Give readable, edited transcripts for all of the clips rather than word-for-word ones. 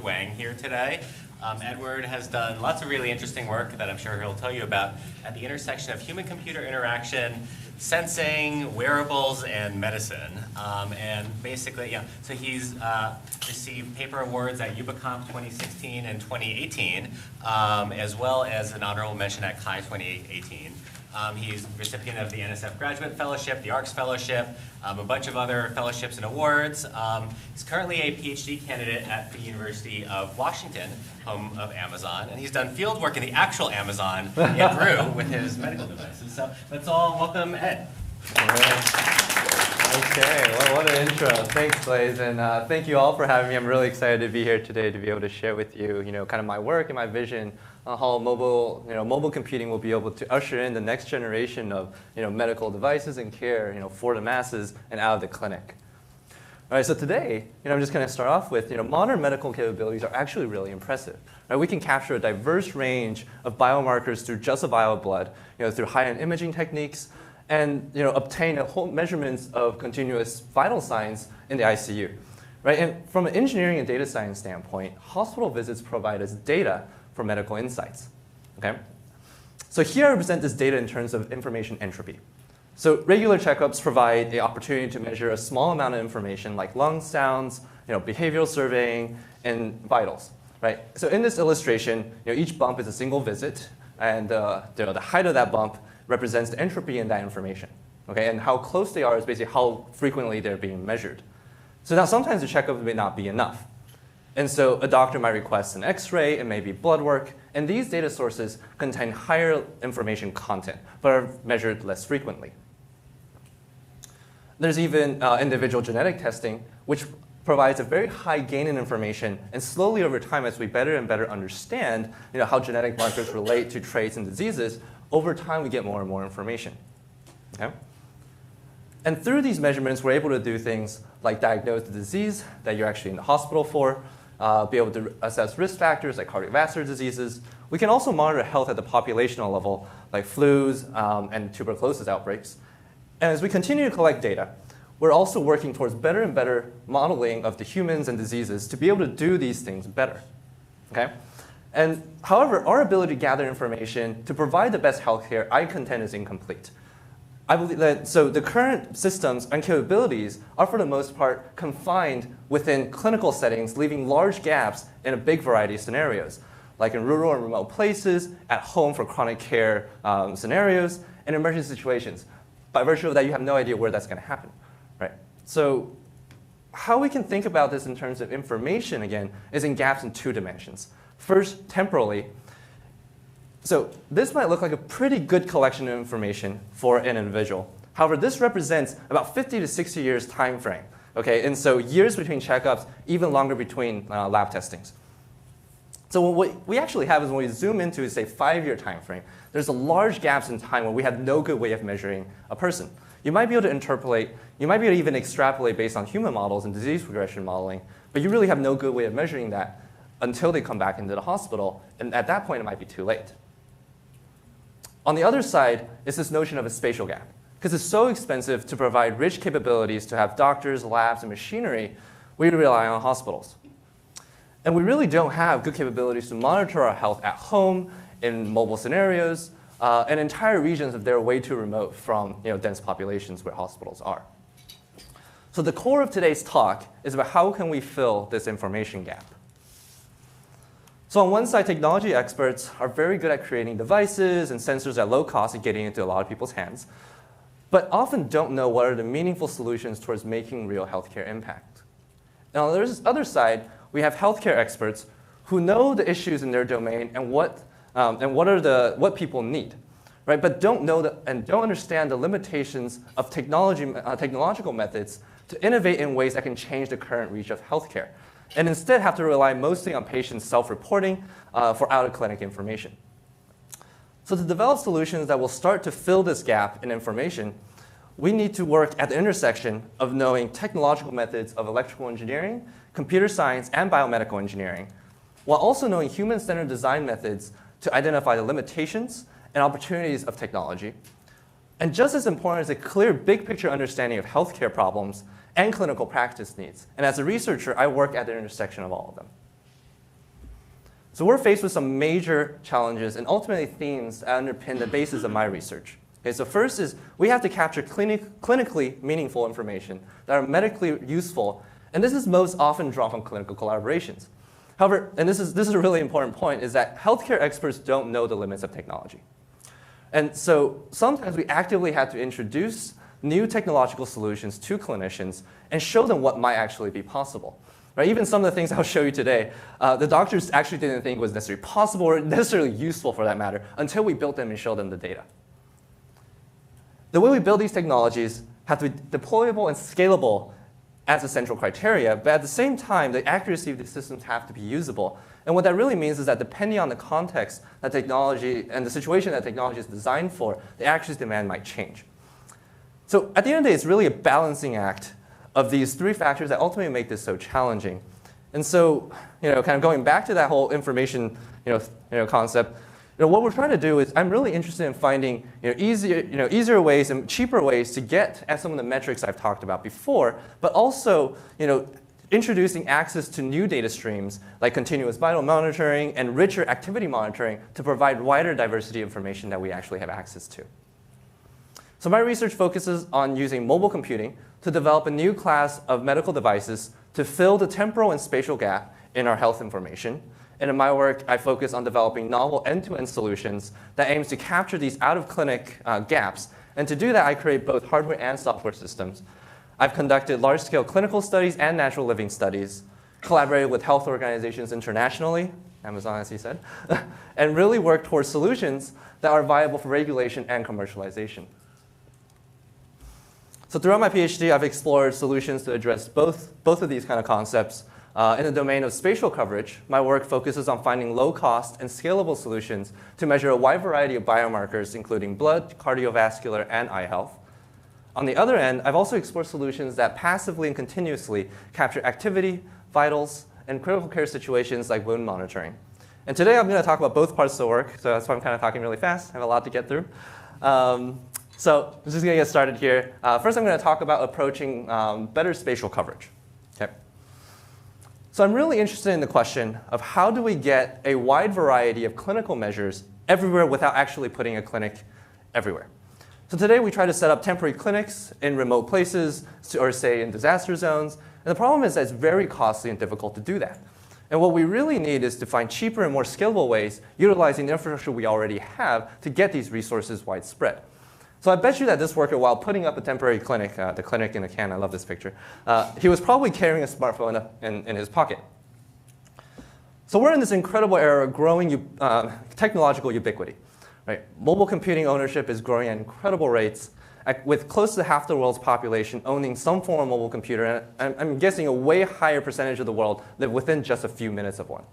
Edward Wang here today. Edward has done lots of really interesting work that I'm sure he'll tell you about at the intersection of human-computer interaction, sensing, wearables, and medicine. And basically, so he's received paper awards at UBComp 2016 and 2018, as well as an honorable mention at CHI 2018. He's recipient of the NSF Graduate Fellowship, the ARCS Fellowship, a bunch of other fellowships and awards. He's currently a PhD candidate at the University of Washington, home of Amazon, and he's done field work in the actual Amazon in Peru with his medical devices. So let's all welcome Ed. Okay, well, what an intro. Thanks, Blase, and thank you all for having me. I'm really excited to be here today to be able to share with you, kind of my work and my vision on how mobile computing will be able to usher in the next generation of, medical devices and care, for the masses and out of the clinic. All right, so today, I'm just going to start off with, modern medical capabilities are actually really impressive. Right? We can capture a diverse range of biomarkers through just a vial of blood, through high-end imaging techniques, and obtain a whole measurements of continuous vital signs in the ICU. Right? And from an engineering and data science standpoint, hospital visits provide us data for medical insights. Okay? So here I represent this data in terms of information entropy. So regular checkups provide the opportunity to measure a small amount of information like lung sounds, behavioral surveying, and vitals. Right? So in this illustration, each bump is a single visit, and the height of that bump represents the entropy in that information. Okay? And how close they are is basically how frequently they're being measured. So now sometimes the checkup may not be enough. And so a doctor might request an X-ray and maybe blood work, and these data sources contain higher information content, but are measured less frequently. There's even individual genetic testing, which provides a very high gain in information, and slowly over time, as we better and better understand how genetic markers relate to traits and diseases, over time we get more and more information. Okay? And through these measurements, we're able to do things like diagnose the disease that you're actually in the hospital for, be able to assess risk factors like cardiovascular diseases. We can also monitor health at the populational level, like flus and tuberculosis outbreaks. And as we continue to collect data, we're also working towards better and better modeling of the humans and diseases to be able to do these things better. Okay? And however, our ability to gather information to provide the best healthcare, I contend, is incomplete. I believe that so the current systems and capabilities are for the most part confined within clinical settings, leaving large gaps in a big variety of scenarios, like in rural and remote places, at home for chronic care scenarios, and emergency situations. By virtue of that, you have no idea where that's going to happen. Right? So how we can think about this in terms of information, again, is in gaps in two dimensions. First, temporally. So this might look like a pretty good collection of information for an individual. However, this represents about 50 to 60 years time frame. Okay? And so years between checkups, even longer between lab testings. So what we actually have is when we zoom into, say, 5-year time frame, there's a large gaps in time where we have no good way of measuring a person. You might be able to interpolate, you might be able to even extrapolate based on human models and disease progression modeling, but you really have no good way of measuring that until they come back into the hospital, and at that point it might be too late. On the other side is this notion of a spatial gap. Because it's so expensive to provide rich capabilities to have doctors, labs, and machinery, we rely on hospitals. And we really don't have good capabilities to monitor our health at home, in mobile scenarios, and entire regions if they're way too remote from dense populations where hospitals are. So the core of today's talk is about how can we fill this information gap. So on one side, technology experts are very good at creating devices and sensors at low cost and getting into a lot of people's hands, but often don't know what are the meaningful solutions towards making real healthcare impact. Now, there's this other side. We have healthcare experts who know the issues in their domain and what people need, right? But don't know and don't understand the limitations of technological methods to innovate in ways that can change the current reach of healthcare, and instead have to rely mostly on patients' self-reporting for out-of-clinic information. So to develop solutions that will start to fill this gap in information, we need to work at the intersection of knowing technological methods of electrical engineering, computer science, and biomedical engineering, while also knowing human-centered design methods to identify the limitations and opportunities of technology. And just as important is a clear big-picture understanding of healthcare problems and clinical practice needs. And as a researcher, I work at the intersection of all of them. So we're faced with some major challenges and ultimately themes that underpin the basis of my research. Okay, so first is we have to capture clinically meaningful information that are medically useful, and this is most often drawn from clinical collaborations. However, and this is a really important point, is that healthcare experts don't know the limits of technology. And so sometimes we actively have to introduce new technological solutions to clinicians and show them what might actually be possible. Right? Even some of the things I'll show you today, the doctors actually didn't think was necessarily possible or necessarily useful for that matter until we built them and showed them the data. The way we build these technologies have to be deployable and scalable as a central criteria, but at the same time, the accuracy of these systems have to be usable. And what that really means is that depending on the context that technology and the situation that technology is designed for, the accuracy demand might change. So at the end of the day, it's really a balancing act of these three factors that ultimately make this so challenging. And so, kind of going back to that whole information, concept, what we're trying to do is I'm really interested in finding easier ways and cheaper ways to get at some of the metrics I've talked about before, but also introducing access to new data streams like continuous vital monitoring and richer activity monitoring to provide wider diversity of information that we actually have access to. So my research focuses on using mobile computing to develop a new class of medical devices to fill the temporal and spatial gap in our health information. And in my work, I focus on developing novel end-to-end solutions that aims to capture these out-of-clinic gaps. And to do that, I create both hardware and software systems. I've conducted large-scale clinical studies and natural living studies, collaborated with health organizations internationally, Amazon, as he said, and really worked towards solutions that are viable for regulation and commercialization. So throughout my PhD, I've explored solutions to address both of these kind of concepts. In the domain of spatial coverage, my work focuses on finding low-cost and scalable solutions to measure a wide variety of biomarkers, including blood, cardiovascular, and eye health. On the other end, I've also explored solutions that passively and continuously capture activity, vitals, and critical care situations like wound monitoring. And today I'm going to talk about both parts of the work, so that's why I'm kind of talking really fast. I have a lot to get through. So I'm just going to get started here. First, I'm going to talk about approaching better spatial coverage. Okay. So I'm really interested in the question of how do we get a wide variety of clinical measures everywhere without actually putting a clinic everywhere. So today we try to set up temporary clinics in remote places or say in disaster zones. And the problem is that it's very costly and difficult to do that. And what we really need is to find cheaper and more scalable ways utilizing the infrastructure we already have to get these resources widespread. So I bet you that this worker, while putting up a temporary clinic, the clinic in a can, I love this picture, he was probably carrying a smartphone in his pocket. So we're in this incredible era of growing technological ubiquity. Right? Mobile computing ownership is growing at incredible rates, with close to half the world's population owning some form of mobile computer. And I'm guessing a way higher percentage of the world live within just a few minutes of one.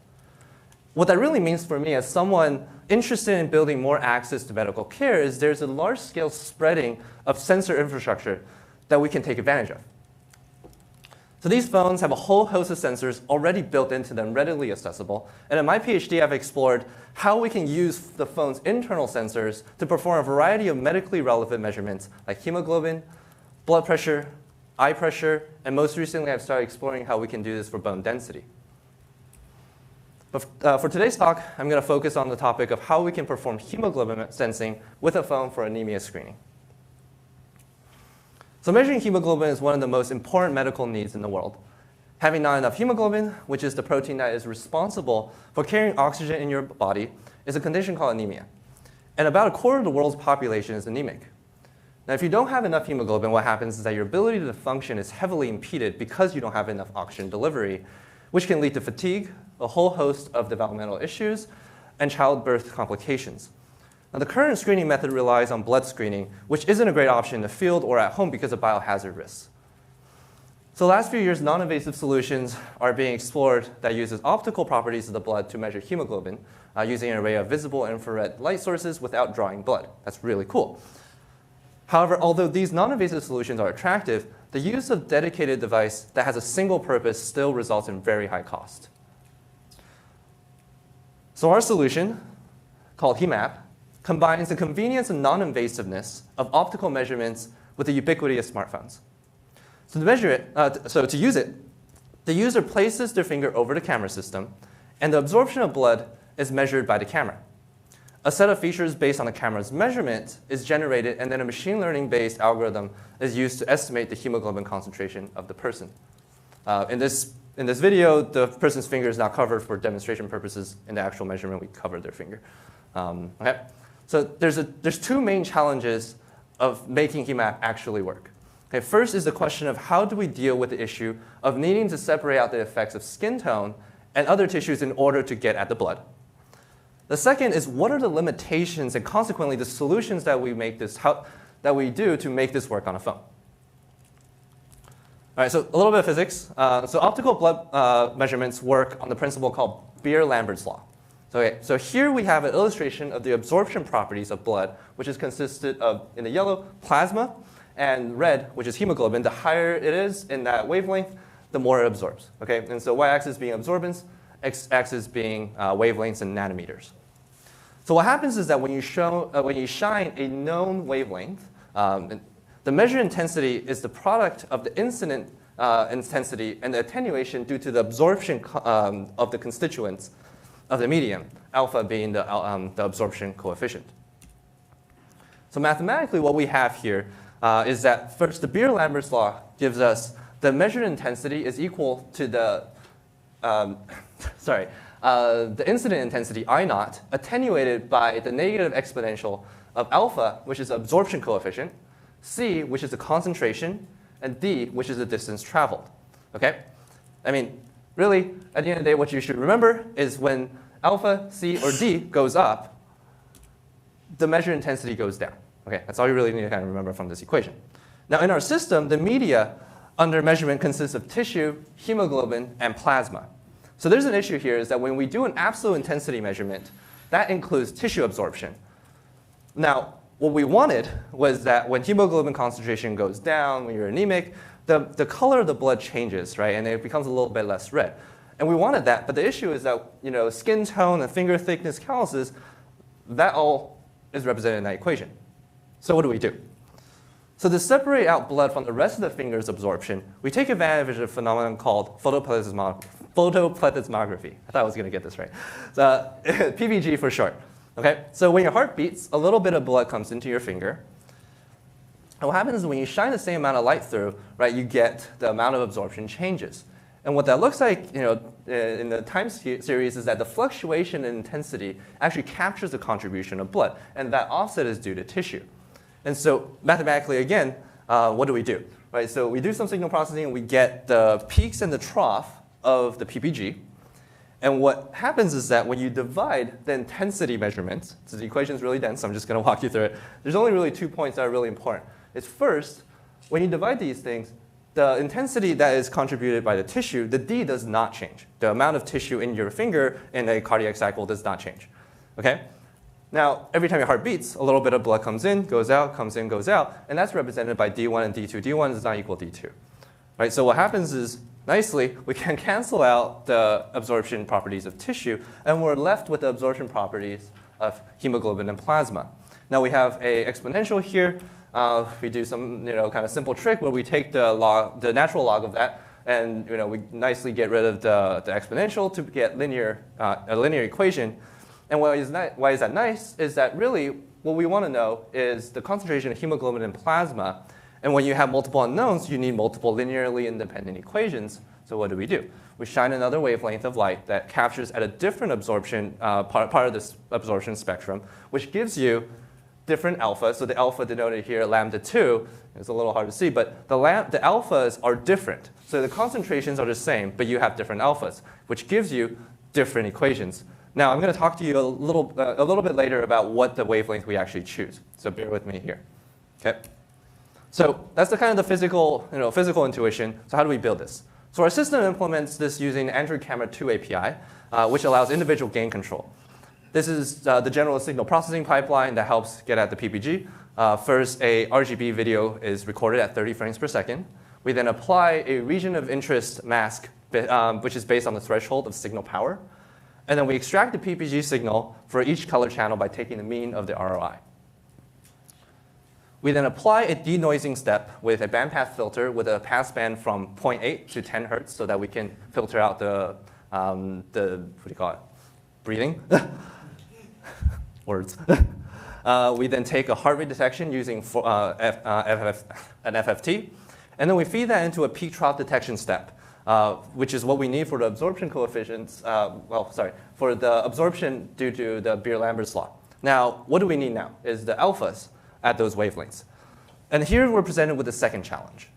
What that really means for me as someone interested in building more access to medical care is there's a large-scale spreading of sensor infrastructure that we can take advantage of. So these phones have a whole host of sensors already built into them, readily accessible. And in my PhD, I've explored how we can use the phone's internal sensors to perform a variety of medically relevant measurements like hemoglobin, blood pressure, eye pressure, and most recently, I've started exploring how we can do this for bone density. But for today's talk, I'm going to focus on the topic of how we can perform hemoglobin sensing with a phone for anemia screening. So measuring hemoglobin is one of the most important medical needs in the world. Having not enough hemoglobin, which is the protein that is responsible for carrying oxygen in your body, is a condition called anemia. And about a quarter of the world's population is anemic. Now, if you don't have enough hemoglobin, what happens is that your ability to function is heavily impeded because you don't have enough oxygen delivery, which can lead to fatigue, a whole host of developmental issues, and childbirth complications. Now, the current screening method relies on blood screening, which isn't a great option in the field or at home because of biohazard risks. So the last few years, non-invasive solutions are being explored that uses optical properties of the blood to measure hemoglobin using an array of visible infrared light sources without drawing blood. That's really cool. However, although these non-invasive solutions are attractive, the use of a dedicated device that has a single purpose still results in very high cost. So our solution, called Heme App, combines the convenience and non-invasiveness of optical measurements with the ubiquity of smartphones. So to use it, the user places their finger over the camera system, and the absorption of blood is measured by the camera. A set of features based on the camera's measurement is generated, and then a machine learning-based algorithm is used to estimate the hemoglobin concentration of the person. In this video, the person's finger is not covered for demonstration purposes. In the actual measurement, we covered their finger. Okay? So there's two main challenges of making Heme App actually work. Okay, first is the question of how do we deal with the issue of needing to separate out the effects of skin tone and other tissues in order to get at the blood. The second is what are the limitations and consequently the solutions that we do to make this work on a phone. All right, so a little bit of physics. So optical blood measurements work on the principle called Beer-Lambert's law. So here we have an illustration of the absorption properties of blood, which is consisted of, in the yellow, plasma, and red, which is hemoglobin. The higher it is in that wavelength, the more it absorbs. Okay? And so y-axis being absorbance, x-axis being wavelengths in nanometers. So what happens is that when you shine a known wavelength, the measured intensity is the product of the incident intensity and the attenuation due to the absorption of the constituents of the medium, alpha being the absorption coefficient. So mathematically, what we have here is that first, the Beer-Lambert's law gives us the measured intensity is equal to the incident intensity I naught attenuated by the negative exponential of alpha, which is the absorption coefficient, c, which is the concentration, and d, which is the distance traveled. Okay? I mean, really, at the end of the day, what you should remember is when alpha, c, or d goes up, the measured intensity goes down. Okay, that's all you really need to kind of remember from this equation. Now, in our system, the media under measurement consists of tissue, hemoglobin, and plasma. So there's an issue here is that when we do an absolute intensity measurement, that includes tissue absorption. Now, what we wanted was that when hemoglobin concentration goes down, when you're anemic, the color of the blood changes, right? And it becomes a little bit less red. And we wanted that, but the issue is that skin tone and finger thickness calluses, that all is represented in that equation. So what do? So to separate out blood from the rest of the finger's absorption, we take advantage of a phenomenon called photoplethysmography. I thought I was going to get this right. So, PPG for short. Okay? So when your heart beats, a little bit of blood comes into your finger. And what happens is when you shine the same amount of light through, right, you get the amount of absorption changes. And what that looks like in the time series is that the fluctuation in intensity actually captures the contribution of blood. And that offset is due to tissue. And so mathematically, again, what do? Right, so we do some signal processing, and we get the peaks and the trough of the PPG. And what happens is that when you divide the intensity measurements, so the equation is really dense, so I'm just going to walk you through it. There's only really 2 points that are really important. It's first, when you divide these things, the intensity that is contributed by the tissue, the D does not change. The amount of tissue in your finger in a cardiac cycle does not change. Okay? Now, every time your heart beats, a little bit of blood comes in, goes out, comes in, goes out, and that's represented by D1 and D2. D1 does not equal D2. Right? So what happens is, nicely, we can cancel out the absorption properties of tissue, and we're left with the absorption properties of hemoglobin and plasma. Now we have an exponential here. We do some kind of simple trick where we take the natural log of that, and we nicely get rid of the exponential to get a linear equation. And why is that nice is that really what we want to know is the concentration of hemoglobin and plasma. And when you have multiple unknowns, you need multiple linearly independent equations. So what do? We shine another wavelength of light that captures at a different absorption part of this absorption spectrum, which gives you different alpha. So the alpha denoted here, lambda 2, it's a little hard to see, but the alphas are different. So the concentrations are the same, but you have different alphas, which gives you different equations. Now, I'm going to talk to you a little bit later about what the wavelength we actually choose. So bear with me here. Okay. So that's the kind of the physical intuition. So how do we build this? So our system implements this using Android Camera 2 API, which allows individual gain control. This is the Generalist signal processing pipeline that helps get at the PPG. First, a RGB video is recorded at 30 frames per second. We then apply a region of interest mask, which is based on the threshold of signal power. And then we extract the PPG signal for each color channel by taking the mean of the ROI. We then apply a denoising step with a bandpass filter with a passband from 0.8 to 10 hertz so that we can filter out the breathing, words. We then take a heart rate detection using an FFT, and then we feed that into a peak trough detection step, which is what we need for the absorption coefficients, for the absorption due to the Beer-Lambert's law. Now, what do we need now is the alphas at those wavelengths. And here we're presented with the second challenge.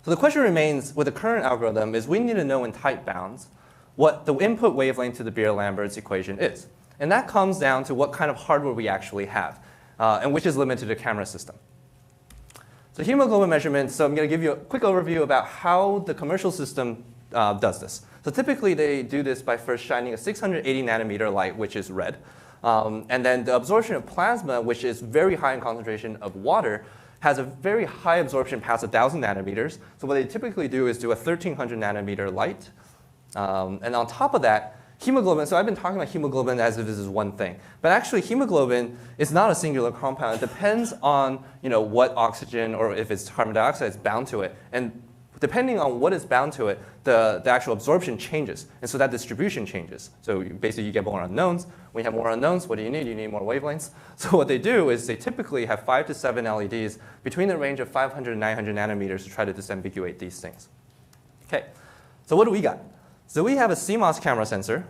So the question remains with the current algorithm is we need to know in tight bounds what the input wavelength to the Beer-Lambert's equation is. And that comes down to what kind of hardware we actually have, and which is limited to the camera system. So hemoglobin measurements, so I'm going to give you a quick overview about how the commercial system does this. So typically they do this by first shining a 680 nanometer light, which is red. And then the absorption of plasma, which is very high in concentration of water, has a very high absorption past 1,000 nanometers. So what they typically do is do a 1,300 nanometer light. And on top of that, hemoglobin, so I've been talking about hemoglobin as if this is one thing. But actually, hemoglobin is not a singular compound. It depends on what oxygen or if it's carbon dioxide is bound to it. And depending on what is bound to it, the actual absorption changes. And so that distribution changes. So basically, you get more unknowns. When you have more unknowns, what do you need? You need more wavelengths. So what they do is they typically have 5 to 7 LEDs between the range of 500 and 900 nanometers to try to disambiguate these things. OK, so what do we got? So we have a CMOS camera sensor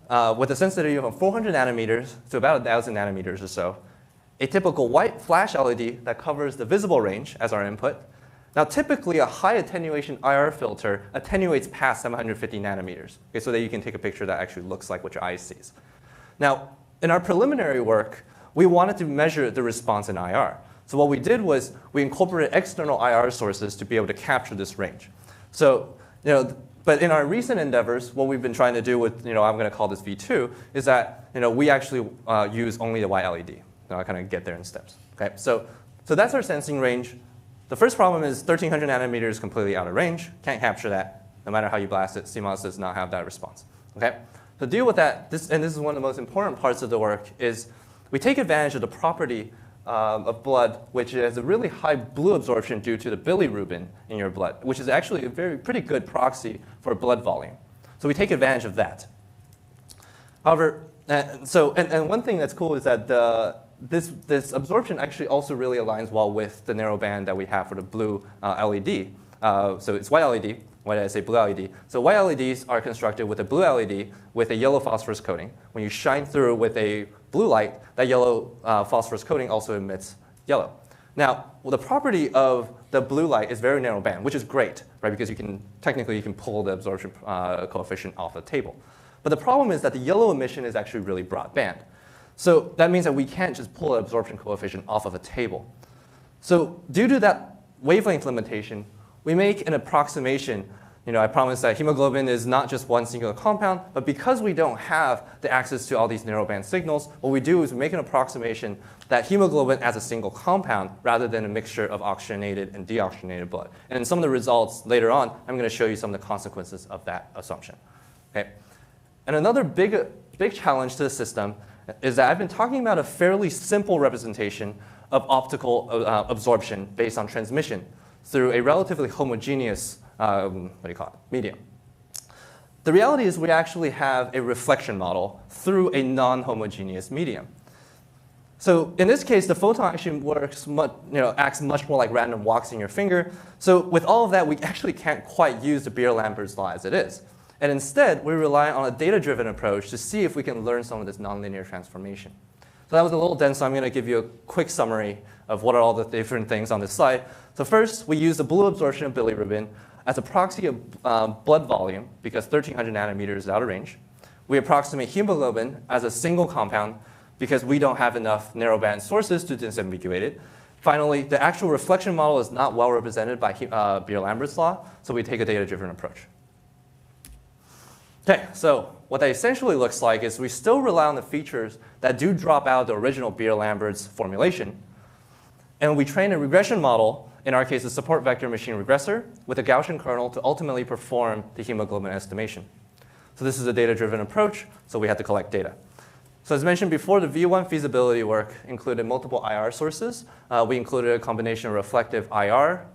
with a sensitivity of 400 nanometers to about 1,000 nanometers or so, a typical white flash LED that covers the visible range as our input. Now, typically, a high attenuation IR filter attenuates past 750 nanometers, okay, so that you can take a picture that actually looks like what your eye sees. Now, in our preliminary work, we wanted to measure the response in IR. So what we did was we incorporated external IR sources to be able to capture this range. So, but in our recent endeavors, what we've been trying to do with, I'm going to call this V2, is that we actually use only the white LED. I'll kind of get there in steps. Okay, so that's our sensing range. The first problem is 1,300 nanometers is completely out of range. Can't capture that. No matter how you blast it, CMOS does not have that response. Okay, to deal with that, and this is one of the most important parts of the work, is we take advantage of the property of blood, which has a really high blue absorption due to the bilirubin in your blood, which is actually a pretty good proxy for blood volume. So we take advantage of that. However, and one thing that's cool is that this absorption actually also really aligns well with the narrow band that we have for the blue LED. So it's white LED. Why did I say blue LED? So white LEDs are constructed with a blue LED with a yellow phosphorus coating. When you shine through with a blue light, that yellow phosphorus coating also emits yellow. Now, the property of the blue light is very narrow band, which is great, right? Because technically you can pull the absorption coefficient off the table. But the problem is that the yellow emission is actually really broad band. So that means that we can't just pull the absorption coefficient off of a table. So due to that wavelength limitation, we make an approximation. I promised that hemoglobin is not just one singular compound, but because we don't have the access to all these narrowband signals, what we do is we make an approximation that hemoglobin as a single compound rather than a mixture of oxygenated and deoxygenated blood. And in some of the results later on, I'm going to show you some of the consequences of that assumption. Okay? And another big challenge to the system is that I've been talking about a fairly simple representation of optical absorption based on transmission through a relatively homogeneous medium. The reality is we actually have a reflection model through a non-homogeneous medium. So in this case, the photon actually acts much more like random walks in your finger. So with all of that, we actually can't quite use the Beer-Lambert's law as it is. And instead, we rely on a data-driven approach to see if we can learn some of this nonlinear transformation. So that was a little dense, so I'm going to give you a quick summary of what are all the different things on this slide. So first, we use the blue absorption of bilirubin as a proxy of blood volume, because 1,300 nanometers is out of range. We approximate hemoglobin as a single compound, because we don't have enough narrowband sources to disambiguate it. Finally, the actual reflection model is not well represented by Beer-Lambert's law, so we take a data-driven approach. Okay, so what that essentially looks like is we still rely on the features that do drop out of the original Beer-Lambert's formulation. And we train a regression model, in our case a support vector machine regressor, with a Gaussian kernel to ultimately perform the hemoglobin estimation. So this is a data-driven approach, so we had to collect data. So as mentioned before, the V1 feasibility work included multiple IR sources. We included a combination of reflective IR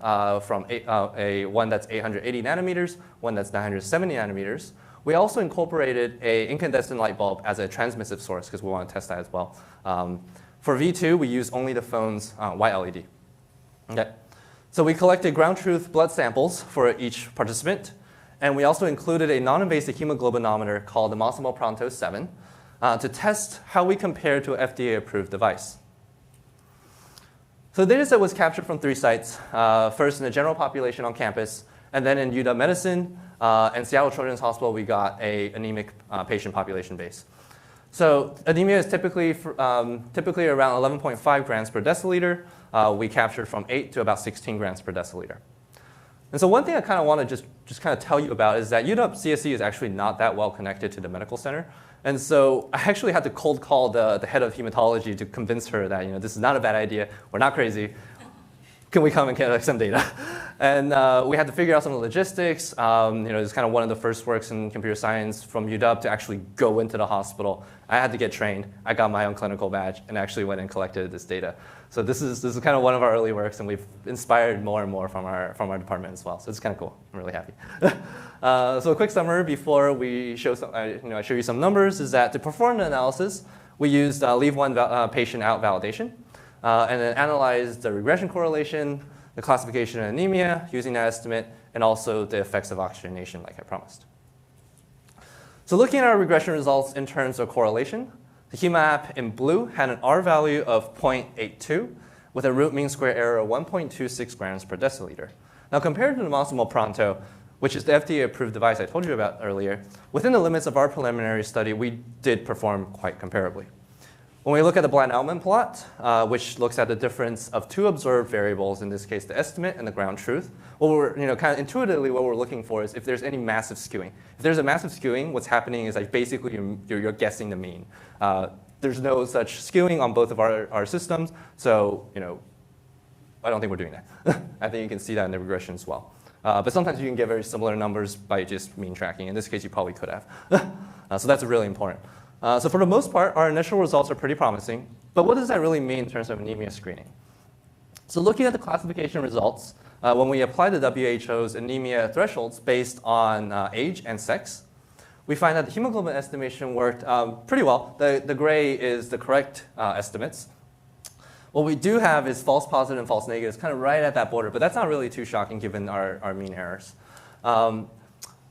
from one that's 880 nanometers, one that's 970 nanometers. We also incorporated an incandescent light bulb as a transmissive source because we want to test that as well. For V2, we use only the phone's white LED. Okay. So we collected ground truth blood samples for each participant, and we also included a non-invasive hemoglobinometer called the Massimo Pronto 7 to test how we compare to an FDA-approved device. So the data set was captured from 3 sites, first in the general population on campus, and then in UW Medicine and Seattle Children's Hospital, we got an anemic patient population base. So anemia is typically around 11.5 grams per deciliter. We captured from 8 to about 16 grams per deciliter. And so one thing I kind of want to just kind of tell you about is that UW CSC is actually not that well connected to the medical center. And so I actually had to cold call the head of hematology to convince her that this is not a bad idea. We're not crazy. Can we come and get some data? And we had to figure out some of the logistics. It's kind of one of the first works in computer science from UW to actually go into the hospital. I had to get trained. I got my own clinical badge and actually went and collected this data. So this is kind of one of our early works, and we've inspired more and more from our department as well. So it's kind of cool. I'm really happy. So a quick summary before we show I show you some numbers is that to perform the analysis, we used leave one patient out validation, and then analyzed the regression correlation, the classification of anemia using that estimate, and also the effects of oxygenation, like I promised. So looking at our regression results in terms of correlation, the Heme App in blue had an R value of 0.82 with a root mean square error of 1.26 grams per deciliter. Now compared to the Massimo Pronto, which is the FDA-approved device I told you about earlier, within the limits of our preliminary study, we did perform quite comparably. When we look at the Bland-Altman plot, which looks at the difference of 2 observed variables, in this case the estimate and the ground truth, what we're, kind of intuitively what we're looking for is if there's any massive skewing. If there's a massive skewing, what's happening is like basically you're guessing the mean. There's no such skewing on both of our systems, so I don't think we're doing that. I think you can see that in the regression as well. But sometimes you can get very similar numbers by just mean tracking. In this case, you probably could have. So that's really important. So for the most part, our initial results are pretty promising. But what does that really mean in terms of anemia screening? So looking at the classification results, when we apply the WHO's anemia thresholds based on age and sex, we find that the hemoglobin estimation worked pretty well. The gray is the correct estimates. What we do have is false positive and false negatives kind of right at that border, but that's not really too shocking given our mean errors.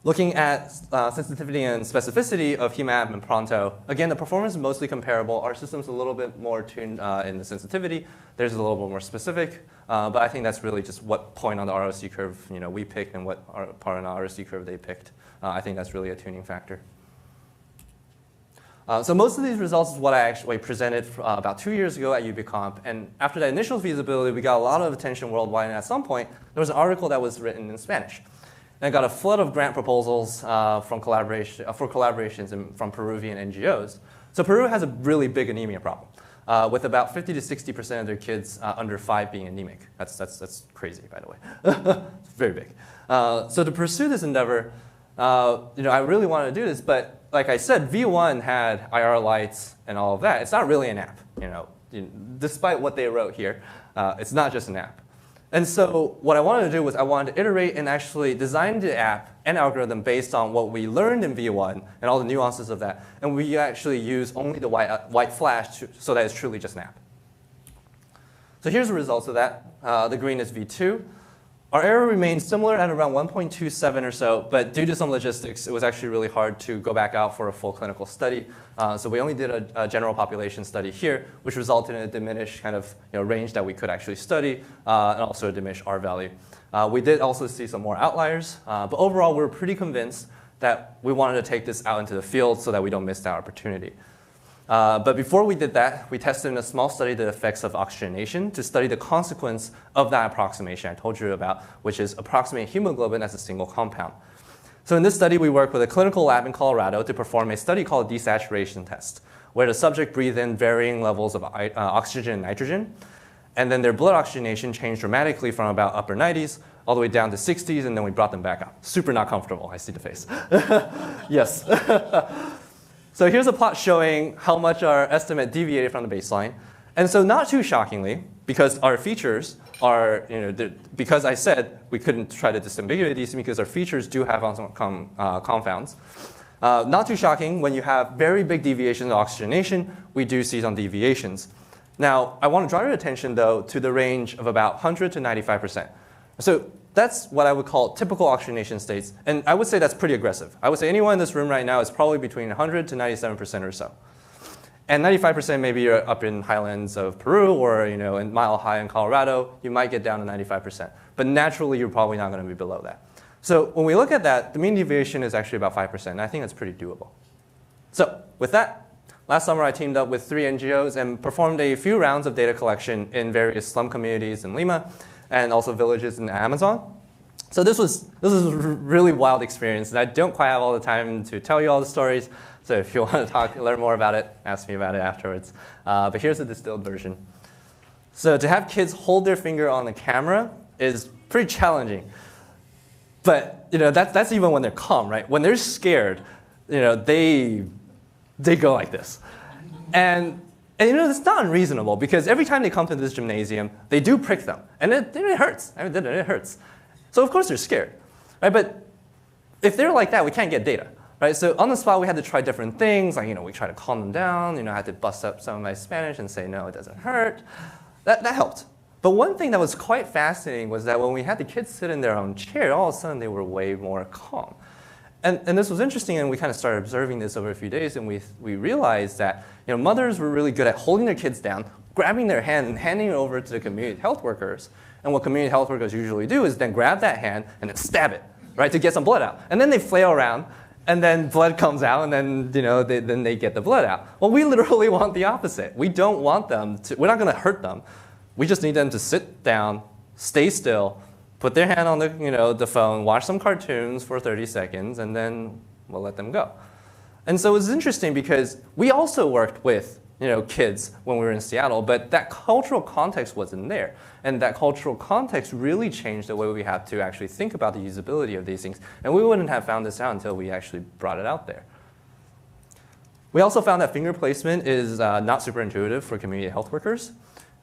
Looking at sensitivity and specificity of Heme App and Pronto, again, the performance is mostly comparable. Our system's a little bit more tuned in the sensitivity. There's a little bit more specific, but I think that's really just what point on the ROC curve we picked and what part on the ROC curve they picked. I think that's really a tuning factor. So most of these results is what I actually presented about 2 years ago at UBComp. And after that initial feasibility, we got a lot of attention worldwide. And at some point, there was an article that was written in Spanish. And I got a flood of grant proposals for collaborations from Peruvian NGOs. So Peru has a really big anemia problem, with about 50 to 60% of their kids under 5 being anemic. That's crazy, by the way. It's very big. So to pursue this endeavor, I really wanted to do this, but like I said, V1 had IR lights and all of that. It's not really an app, despite what they wrote here. It's not just an app. And so what I wanted to do was I wanted to iterate and actually design the app and algorithm based on what we learned in V1 and all the nuances of that. And we actually use only the white flash so that it's truly just an app. So here's the results of that. The green is V2. Our error remained similar at around 1.27 or so, but due to some logistics, it was actually really hard to go back out for a full clinical study. So we only did a general population study here, which resulted in a diminished kind of range that we could actually study, and also a diminished R value. We did also see some more outliers, but overall, we were pretty convinced that we wanted to take this out into the field so that we don't miss that opportunity. But before we did that, we tested in a small study the effects of oxygenation to study the consequence of that approximation I told you about, which is approximating hemoglobin as a single compound. So in this study, we worked with a clinical lab in Colorado to perform a study called Desaturation Test, where the subject breathed in varying levels of oxygen and nitrogen, and then their blood oxygenation changed dramatically from about upper 90s all the way down to 60s, and then we brought them back up. Super not comfortable, I see the face. Yes. So here's a plot showing how much our estimate deviated from the baseline. And so not too shockingly, because our features are, because I said we couldn't try to disambiguate these because our features do have some confounds. Not too shocking, when you have very big deviations in oxygenation, we do see some deviations. Now, I want to draw your attention, though, to the range of about 100 to 95%. So that's what I would call typical oxygenation states. And I would say that's pretty aggressive. I would say anyone in this room right now is probably between 100 to 97% or so. And 95%, maybe you're up in highlands of Peru or in Mile High in Colorado, you might get down to 95%. But naturally, you're probably not going to be below that. So when we look at that, the mean deviation is actually about 5%. And I think that's pretty doable. So with that, last summer I teamed up with 3 NGOs and performed a few rounds of data collection in various slum communities in Lima and also villages in the Amazon. So this was a really wild experience. And I don't quite have all the time to tell you all the stories. So if you want to learn more about it, ask me about it afterwards. But here's the distilled version. So to have kids hold their finger on the camera is pretty challenging. But that's even when they're calm, right? When they're scared, they go like this. And it's not unreasonable because every time they come to this gymnasium, they do prick them. And it hurts. It hurts. So of course they're scared, right? But if they're like that, we can't get data. Right, so on the spot, we had to try different things. Like, we tried to calm them down. I had to bust up some of my Spanish and say, no, it doesn't hurt. That helped. But one thing that was quite fascinating was that when we had the kids sit in their own chair, all of a sudden they were way more calm. And this was interesting, and we kind of started observing this over a few days, and we realized that mothers were really good at holding their kids down, grabbing their hand, and handing it over to the community health workers. And what community health workers usually do is then grab that hand and then stab it, right, to get some blood out. And then they flail around. And then blood comes out, and then then they get the blood out. Well, we literally want the opposite. We don't want them to. We're not going to hurt them. We just need them to sit down, stay still, put their hand on the phone, watch some cartoons for 30 seconds, and then we'll let them go. And so it's interesting because we also worked with kids when we were in Seattle, but that cultural context wasn't there. And that cultural context really changed the way we have to actually think about the usability of these things. And we wouldn't have found this out until we actually brought it out there. We also found that finger placement is not super intuitive for community health workers.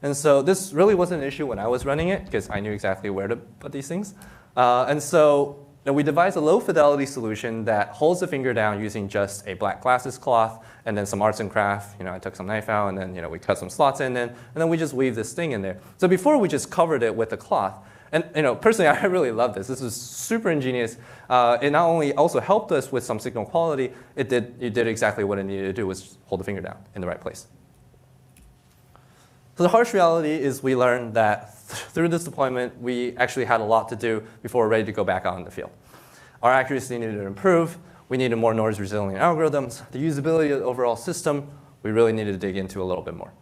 And so this really wasn't an issue when I was running it because I knew exactly where to put these things. And so we devised a low-fidelity solution that holds the finger down using just a black glasses cloth and then some arts and craft. I took some knife out, and then we cut some slots in, and then we just weave this thing in there. So before, we just covered it with a cloth. And personally, I really love this. This is super ingenious. It not only also helped us with some signal quality, it did exactly what it needed to do, was hold the finger down in the right place. So the harsh reality is we learned that through this deployment, we actually had a lot to do before we're ready to go back out in the field. Our accuracy needed to improve. We needed more noise-resilient algorithms. The usability of the overall system, we really needed to dig into a little bit more,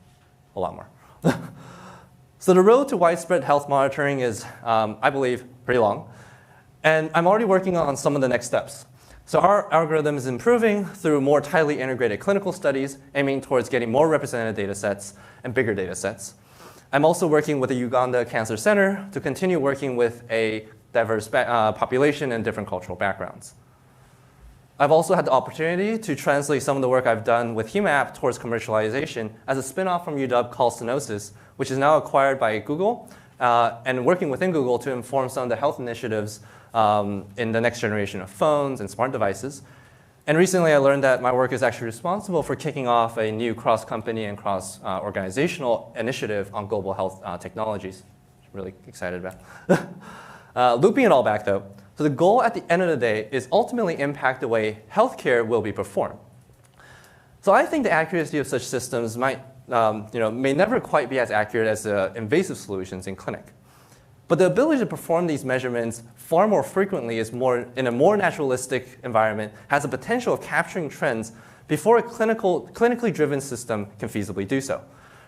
a lot more. So the road to widespread health monitoring is, I believe, pretty long. And I'm already working on some of the next steps. So our algorithm is improving through more tightly integrated clinical studies, aiming towards getting more representative data sets and bigger data sets. I'm also working with the Uganda Cancer Center to continue working with a diverse population and different cultural backgrounds. I've also had the opportunity to translate some of the work I've done with Heme App towards commercialization as a spin-off from UW called Stenosis, which is now acquired by Google, and working within Google to inform some of the health initiatives in the next generation of phones and smart devices. And recently I learned that my work is actually responsible for kicking off a new cross-company and cross-organizational initiative on global health technologies. I'm really excited about. Looping it all back, though, so the goal at the end of the day is ultimately impact the way healthcare will be performed. So I think the accuracy of such systems may never quite be as accurate as invasive solutions in clinic. But the ability to perform these measurements far more frequently in a more naturalistic environment has the potential of capturing trends before a clinically driven system can feasibly do so.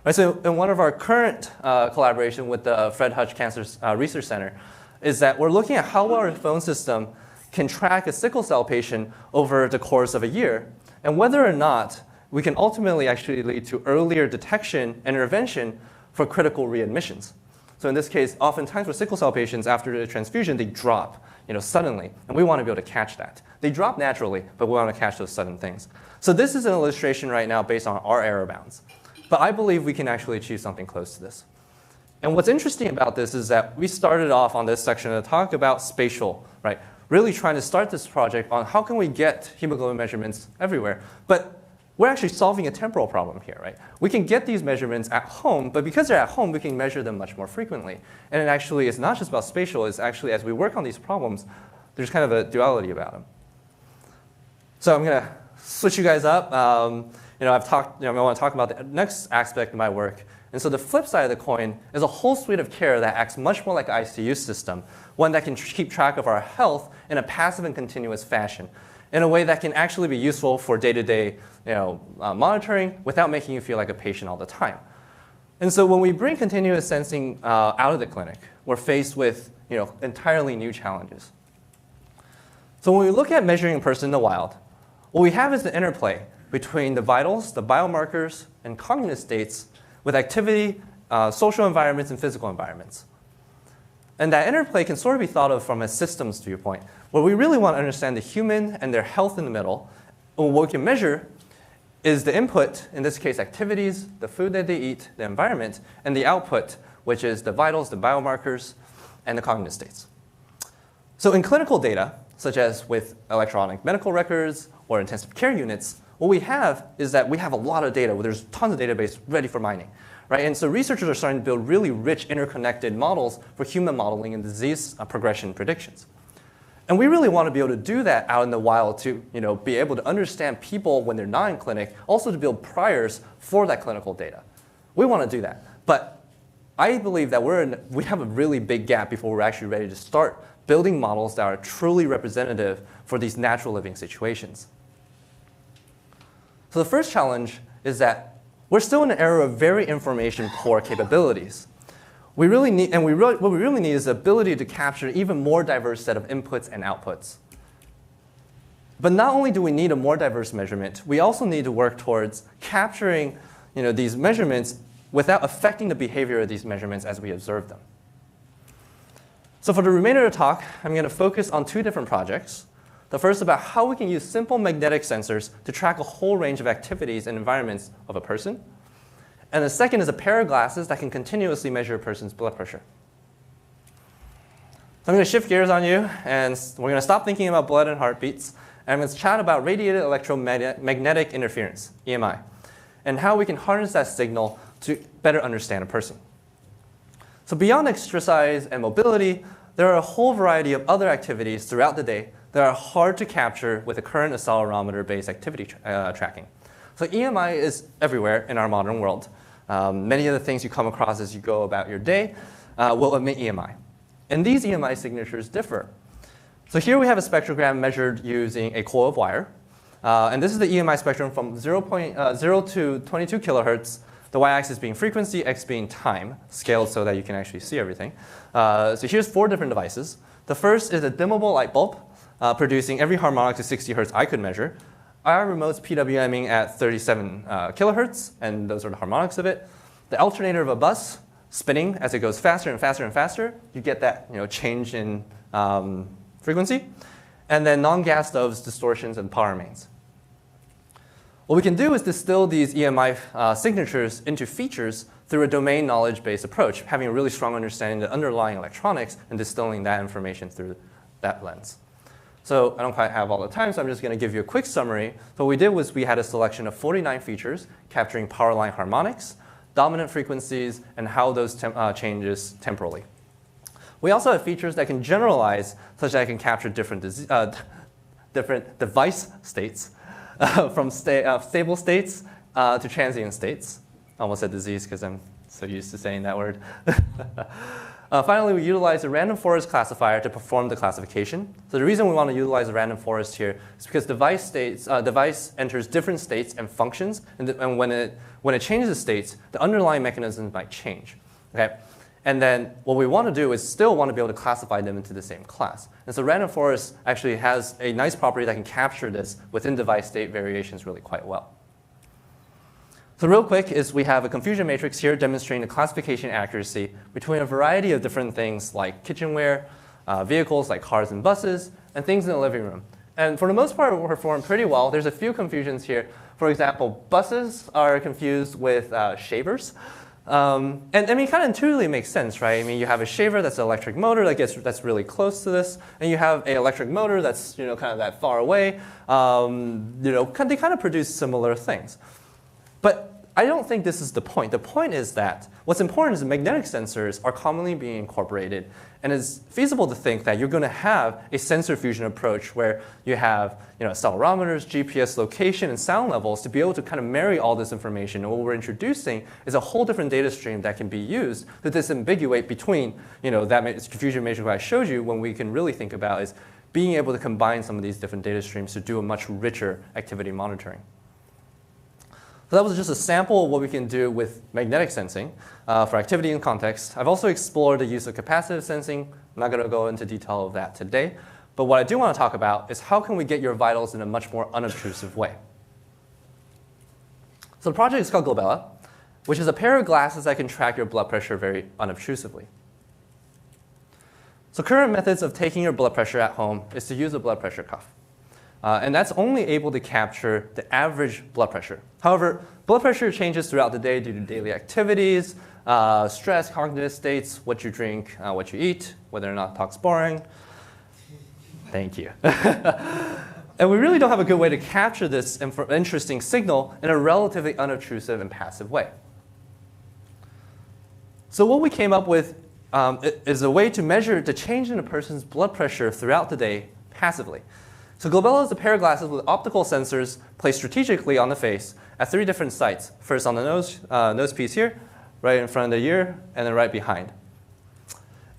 Right, so in one of our current collaboration with the Fred Hutch Cancer Research Center is that we're looking at how our phone system can track a sickle cell patient over the course of a year, and whether or not we can ultimately actually lead to earlier detection and intervention for critical readmissions. So in this case, oftentimes for sickle cell patients, after the transfusion, they drop suddenly, and we want to be able to catch that. They drop naturally, but we want to catch those sudden things. So this is an illustration right now based on our error bounds. But I believe we can actually achieve something close to this. And what's interesting about this is that we started off on this section of the talk about spatial, right? really trying to start this project on how can we get hemoglobin measurements everywhere. But we're actually solving a temporal problem here, right? We can get these measurements at home, but because they're at home, we can measure them much more frequently. And it actually is not just about spatial, it's actually, as we work on these problems, there's kind of a duality about them. So I'm going to switch you guys up. I want to talk about the next aspect of my work. And so the flip side of the coin is a whole suite of care that acts much more like an ICU system, one that can keep track of our health in a passive and continuous fashion, in a way that can actually be useful for day-to-day monitoring without making you feel like a patient all the time. And so when we bring continuous sensing out of the clinic, we're faced with entirely new challenges. So when we look at measuring a person in the wild, what we have is the interplay between the vitals, the biomarkers, and cognitive states with activity, social environments, and physical environments. And that interplay can sort of be thought of from a systems viewpoint, where we really want to understand the human and their health in the middle. And what we can measure is the input, in this case activities, the food that they eat, the environment, and the output, which is the vitals, the biomarkers, and the cognitive states. So in clinical data, such as with electronic medical records or intensive care units, what we have is that we have a lot of data where there's tons of database ready for mining. Right? And so researchers are starting to build really rich interconnected models for human modeling and disease progression predictions. And we really want to be able to do that out in the wild to be able to understand people when they're not in clinic, also to build priors for that clinical data. We want to do that. But I believe that we have a really big gap before we're actually ready to start building models that are truly representative for these natural living situations. So the first challenge is that we're still in an era of very information-poor capabilities. What we really need is the ability to capture an even more diverse set of inputs and outputs. But not only do we need a more diverse measurement, we also need to work towards capturing these measurements without affecting the behavior of these measurements as we observe them. So for the remainder of the talk, I'm going to focus on two different projects. The first about how we can use simple magnetic sensors to track a whole range of activities and environments of a person. And the second is a pair of glasses that can continuously measure a person's blood pressure. So I'm going to shift gears on you, and we're going to stop thinking about blood and heartbeats, and I'm going to chat about radiated electromagnetic interference, EMI, and how we can harness that signal to better understand a person. So beyond exercise and mobility, there are a whole variety of other activities throughout the day that are hard to capture with the current accelerometer-based activity tracking. So EMI is everywhere in our modern world. Many of the things you come across as you go about your day will emit EMI. And these EMI signatures differ. So here we have a spectrogram measured using a coil of wire. And this is the EMI spectrum from 0 to 22 kilohertz, the y-axis being frequency, x being time, scaled so that you can actually see everything. So here's 4 different devices. The first is a dimmable light bulb, producing every harmonic to 60 hertz I could measure. Our remote's PWMing at 37 kilohertz, and those are the harmonics of it. The alternator of a bus spinning as it goes faster and faster and faster. You get that change in frequency. And then non-gas stoves, distortions, and power mains. What we can do is distill these EMI signatures into features through a domain knowledge-based approach, having a really strong understanding of the underlying electronics and distilling that information through that lens. So I don't quite have all the time, so I'm just going to give you a quick summary. So what we did was we had a selection of 49 features capturing power line harmonics, dominant frequencies, and how those changes temporally. We also have features that can generalize such that I can capture different device states, from stable states to transient states. I almost said disease because I'm so used to saying that word. Finally, we utilize a random forest classifier to perform the classification. So the reason we want to utilize a random forest here is because device enters different states and functions, and when it changes states, the underlying mechanisms might change. Okay? And then what we want to do is still want to be able to classify them into the same class. And so random forest actually has a nice property that can capture this within device state variations really quite well. So real quick is we have a confusion matrix here demonstrating the classification accuracy between a variety of different things like kitchenware, vehicles like cars and buses, and things in the living room. And for the most part, we perform pretty well. There's a few confusions here. For example, buses are confused with shavers. And I mean, kind of intuitively makes sense, right? I mean, you have a shaver that's an electric motor that's really close to this, and you have an electric motor that's kind of that far away. They kind of produce similar things. But I don't think this is the point. The point is that what's important is that magnetic sensors are commonly being incorporated, and it's feasible to think that you're going to have a sensor fusion approach where you have accelerometers, GPS location, and sound levels to be able to kind of marry all this information. And what we're introducing is a whole different data stream that can be used to disambiguate between that fusion matrix I showed you, when we can really think about is being able to combine some of these different data streams to do a much richer activity monitoring. So that was just a sample of what we can do with magnetic sensing for activity and context. I've also explored the use of capacitive sensing. I'm not going to go into detail of that today. But what I do want to talk about is how can we get your vitals in a much more unobtrusive way. So the project is called Glabella, which is a pair of glasses that can track your blood pressure very unobtrusively. So current methods of taking your blood pressure at home is to use a blood pressure cuff. And that's only able to capture the average blood pressure. However, blood pressure changes throughout the day due to daily activities, stress, cognitive states, what you drink, what you eat, whether or not talk's boring. Thank you. And we really don't have a good way to capture this interesting signal in a relatively unobtrusive and passive way. So what we came up with is a way to measure the change in a person's blood pressure throughout the day passively. So Glabella is a pair of glasses with optical sensors placed strategically on the face at 3 different sites. First on the nose piece here, right in front of the ear, and then right behind.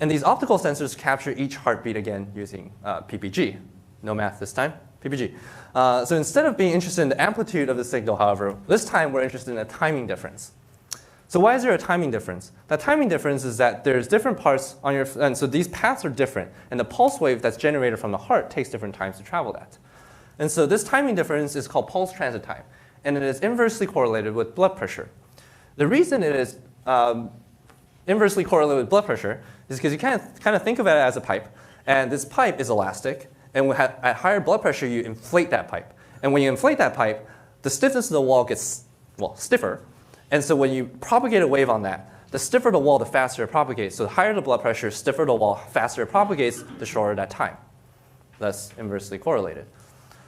And these optical sensors capture each heartbeat again using PPG. No math this time, PPG. So instead of being interested in the amplitude of the signal, however, this time we're interested in a timing difference. So why is there a timing difference? That timing difference is that there's different parts on your, and so these paths are different, and the pulse wave that's generated from the heart takes different times to travel that. And so this timing difference is called pulse transit time, and it is inversely correlated with blood pressure. The reason it is inversely correlated with blood pressure is because you kind of think of it as a pipe, and this pipe is elastic, and at higher blood pressure you inflate that pipe. And when you inflate that pipe, the stiffness of the wall gets, stiffer. And so when you propagate a wave on that, the stiffer the wall, the faster it propagates. So the higher the blood pressure, stiffer the wall, faster it propagates, the shorter that time. That's inversely correlated.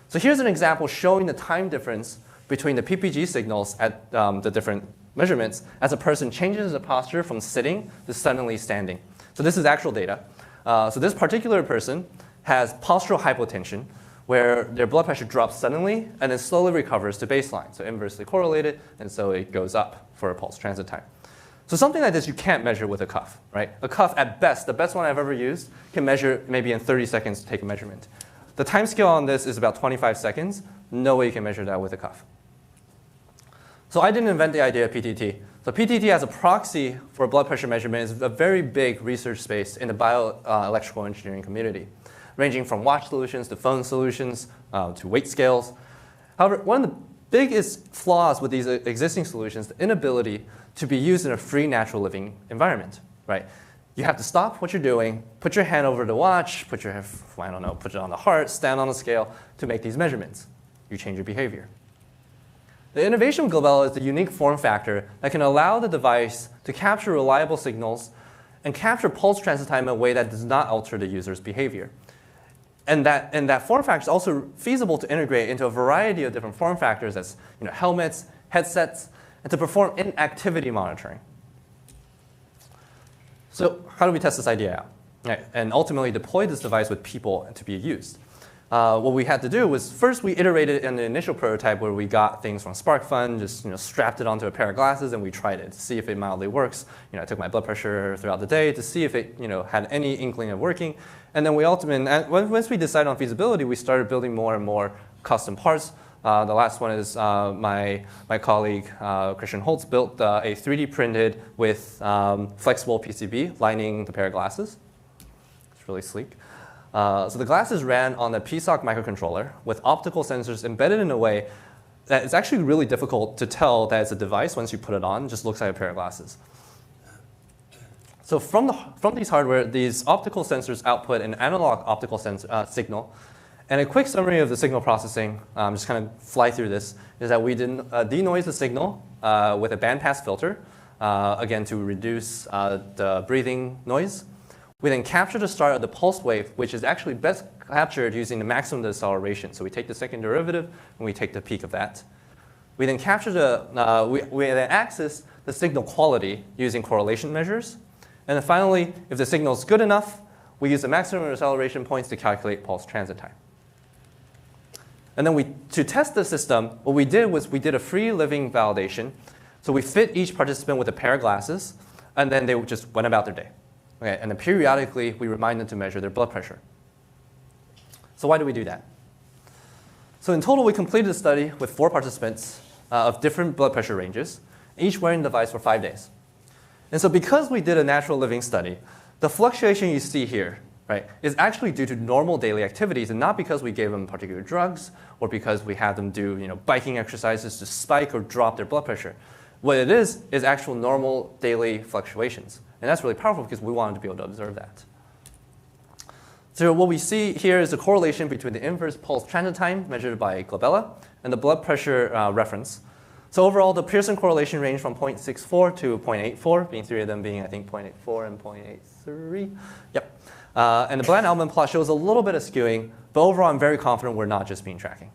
So here's an example showing the time difference between the PPG signals at the different measurements as a person changes the posture from sitting to suddenly standing. So this is actual data. So this particular person has postural hypotension, where their blood pressure drops suddenly and then slowly recovers to baseline. So inversely correlated, and so it goes up for a pulse transit time. So something like this you can't measure with a cuff, right? A cuff at best, the best one I've ever used, can measure maybe in 30 seconds to take a measurement. The time scale on this is about 25 seconds. No way you can measure that with a cuff. So I didn't invent the idea of PTT. So PTT as a proxy for blood pressure measurement is a very big research space in the bioelectrical engineering community, ranging from watch solutions to phone solutions to weight scales. However, one of the biggest flaws with these existing solutions is the inability to be used in a free natural living environment, right? You have to stop what you're doing, put your hand over the watch, put it on the heart, stand on the scale to make these measurements. You change your behavior. The innovation of Glabella is the unique form factor that can allow the device to capture reliable signals and capture pulse transit time in a way that does not alter the user's behavior. And that form factor is also feasible to integrate into a variety of different form factors as helmets, headsets, and to perform in-activity monitoring. So how do we test this idea out? Right, and ultimately deploy this device with people to be used. What we had to do was first we iterated in the initial prototype where we got things from SparkFun, just strapped it once a pair of glasses and we tried it to see if it mildly works. I took my blood pressure throughout the day to see if it had any inkling of working. And then we ultimately, once we decided on feasibility, we started building more and more custom parts. The last one is my colleague Christian Holtz built a 3D printed with flexible PCB lining the pair of glasses. It's really sleek. So the glasses ran on a PSOC microcontroller with optical sensors embedded in a way that it's actually really difficult to tell that it's a device once you put it on. It just looks like a pair of glasses. So from these hardware, these optical sensors output an analog optical signal. And a quick summary of the signal processing, just kind of fly through this, is that we denoise the signal with a bandpass filter. again, to reduce the breathing noise. We then capture the start of the pulse wave, which is actually best captured using the maximum deceleration. So we take the second derivative, and we take the peak of that. We then capture we then access the signal quality using correlation measures. And then finally, if the signal is good enough, we use the maximum acceleration points to calculate pulse transit time. And then to test the system, what we did was we did a free living validation. So we fit each participant with a pair of glasses, and then they just went about their day. Okay, and then periodically, we remind them to measure their blood pressure. So why do we do that? So in total, we completed the study with 4 participants of different blood pressure ranges, each wearing the device for 5 days. And so because we did a natural living study, the fluctuation you see here, right, is actually due to normal daily activities and not because we gave them particular drugs or because we had them do biking exercises to spike or drop their blood pressure. What it is actual normal daily fluctuations. And that's really powerful because we wanted to be able to observe that. So what we see here is a correlation between the inverse pulse transit time measured by glabella and the blood pressure reference. So overall, the Pearson correlation ranged from 0.64 to 0.84, being 3 of them being, I think, 0.84 and 0.83. Yep. And the Bland-Altman plot shows a little bit of skewing, but overall, I'm very confident we're not just mean tracking.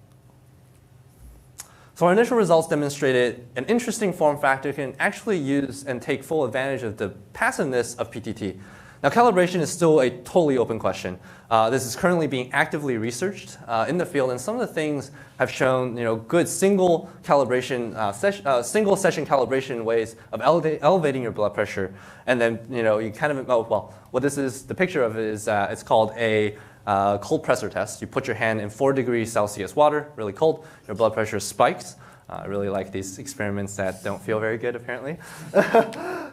So our initial results demonstrated an interesting form factor can actually use and take full advantage of the passiveness of PTT. Now, calibration is still a totally open question. This is currently being actively researched in the field, and some of the things have shown good single session calibration ways of elevating your blood pressure. And then you kind of, what this is, the picture of it is it's called a cold pressor test. You put your hand in 4 degrees Celsius water, really cold, your blood pressure spikes. I really like these experiments that don't feel very good, apparently.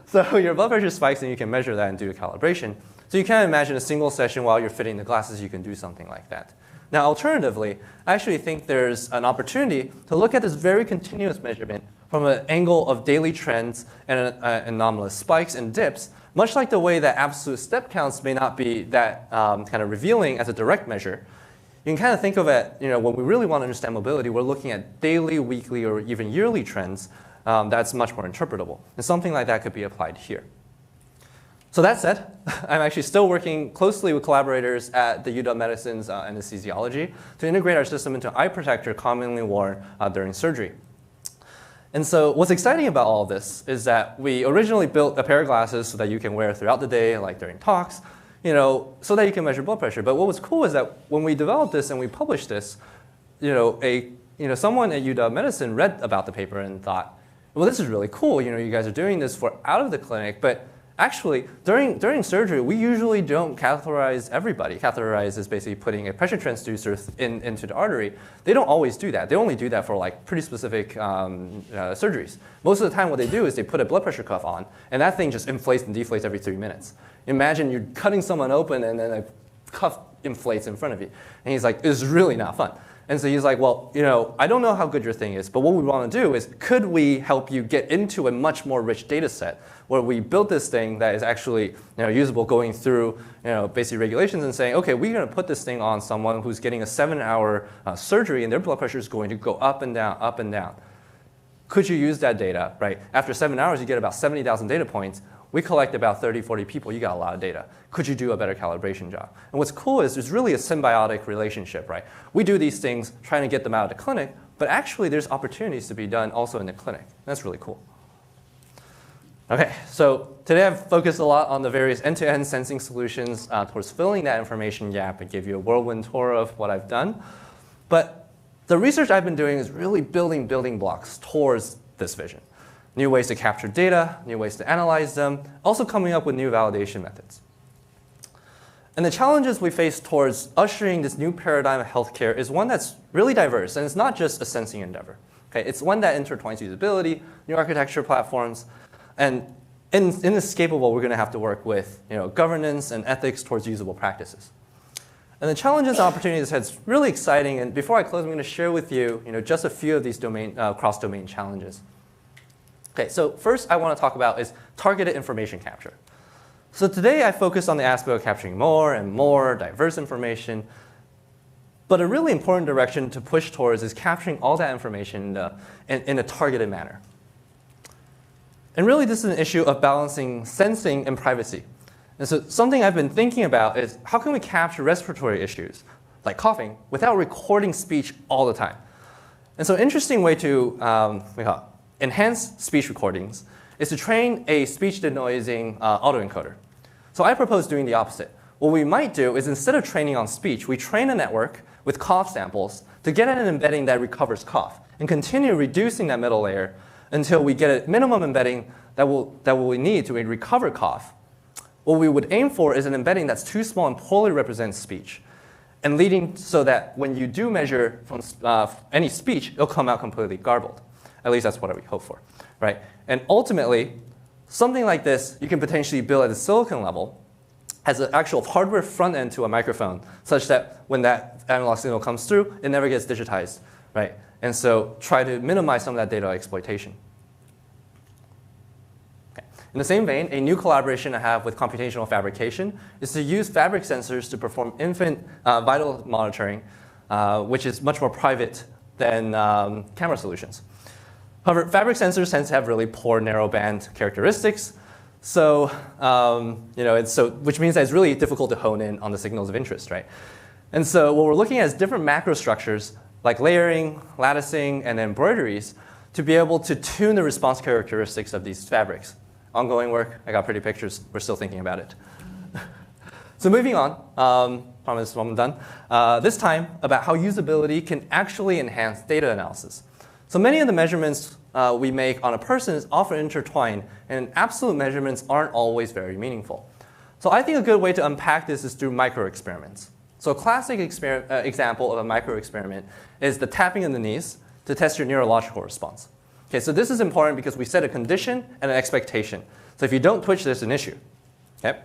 So your blood pressure spikes, and you can measure that and do a calibration. So you can imagine a single session while you're fitting the glasses, you can do something like that. Now, alternatively, I actually think there's an opportunity to look at this very continuous measurement from an angle of daily trends and anomalous spikes and dips, much like the way that absolute step counts may not be that kind of revealing as a direct measure. You can kind of think of it, when we really want to understand mobility, we're looking at daily, weekly, or even yearly trends that's much more interpretable. And something like that could be applied here. So that said, I'm actually still working closely with collaborators at the UW Medicine's anesthesiology to integrate our system into an eye protector commonly worn during surgery. And so what's exciting about all of this is that we originally built a pair of glasses so that you can wear throughout the day, like during talks, so that you can measure blood pressure. But what was cool is that when we developed this and we published this, someone at UW Medicine read about the paper and thought, well, this is really cool. You guys are doing this for out of the clinic, but actually, during surgery, we usually don't catheterize everybody. Catheterize is basically putting a pressure transducer into the artery. They don't always do that. They only do that for pretty specific surgeries. Most of the time, what they do is they put a blood pressure cuff on, and that thing just inflates and deflates every 3 minutes. Imagine you're cutting someone open, and then a cuff inflates in front of you. And he's like, this is really not fun. And so he's like, well, I don't know how good your thing is, but what we want to do is, could we help you get into a much more rich data set where we build this thing that is actually usable, going through basic regulations and saying, okay, we're going to put this thing on someone who's getting a 7-hour surgery and their blood pressure is going to go up and down, up and down. Could you use that data, right? After 7 hours, you get about 70,000 data points. We collect about 30, 40 people. You got a lot of data. Could you do a better calibration job? And what's cool is there's really a symbiotic relationship, right? We do these things trying to get them out of the clinic, but actually there's opportunities to be done also in the clinic. That's really cool. Okay, so today I've focused a lot on the various end-to-end sensing solutions towards filling that information gap and give you a whirlwind tour of what I've done. But the research I've been doing is really building building blocks towards this vision. New ways to capture data, new ways to analyze them, also coming up with new validation methods. And the challenges we face towards ushering this new paradigm of healthcare is one that's really diverse, and it's not just a sensing endeavor. Okay, it's one that intertwines usability, new architecture platforms, and inescapable, we're going to have to work with governance and ethics towards usable practices. And the challenges and opportunities ahead is really exciting, and before I close, I'm going to share with you, just a few of these cross-domain challenges. Okay, so first I want to talk about is targeted information capture. So today I focus on the aspect of capturing more and more diverse information, but a really important direction to push towards is capturing all that information in a targeted manner. And really, this is an issue of balancing sensing and privacy. And so something I've been thinking about is how can we capture respiratory issues, like coughing, without recording speech all the time? And so an interesting way to enhance speech recordings is to train a speech denoising autoencoder. So I propose doing the opposite. What we might do is instead of training on speech, we train a network with cough samples to get an embedding that recovers cough and continue reducing that middle layer until we get a minimum embedding that we need to recover cough. What we would aim for is an embedding that's too small and poorly represents speech, and leading so that when you do measure from any speech, it'll come out completely garbled. At least that's what we hope for, right? And ultimately, something like this you can potentially build at the silicon level as an actual hardware front end to a microphone, such that when that analog signal comes through, it never gets digitized, right? And so try to minimize some of that data exploitation. Okay. In the same vein, a new collaboration I have with computational fabrication is to use fabric sensors to perform infant vital monitoring, which is much more private than camera solutions. However, fabric sensors tend to have really poor narrowband characteristics, so, which means that it's really difficult to hone in on the signals of interest, right? And so what we're looking at is different macro structures like layering, latticing, and embroideries to be able to tune the response characteristics of these fabrics. Ongoing work, I got pretty pictures, we're still thinking about it. So moving on, promise I'm done, this time about how usability can actually enhance data analysis. So many of the measurements we make on a person is often intertwined, and absolute measurements aren't always very meaningful. So I think a good way to unpack this is through micro-experiments. So a classic example of a micro-experiment is the tapping of the knees to test your neurological response. Okay, so this is important because we set a condition and an expectation. So if you don't twitch, there's an issue. Okay?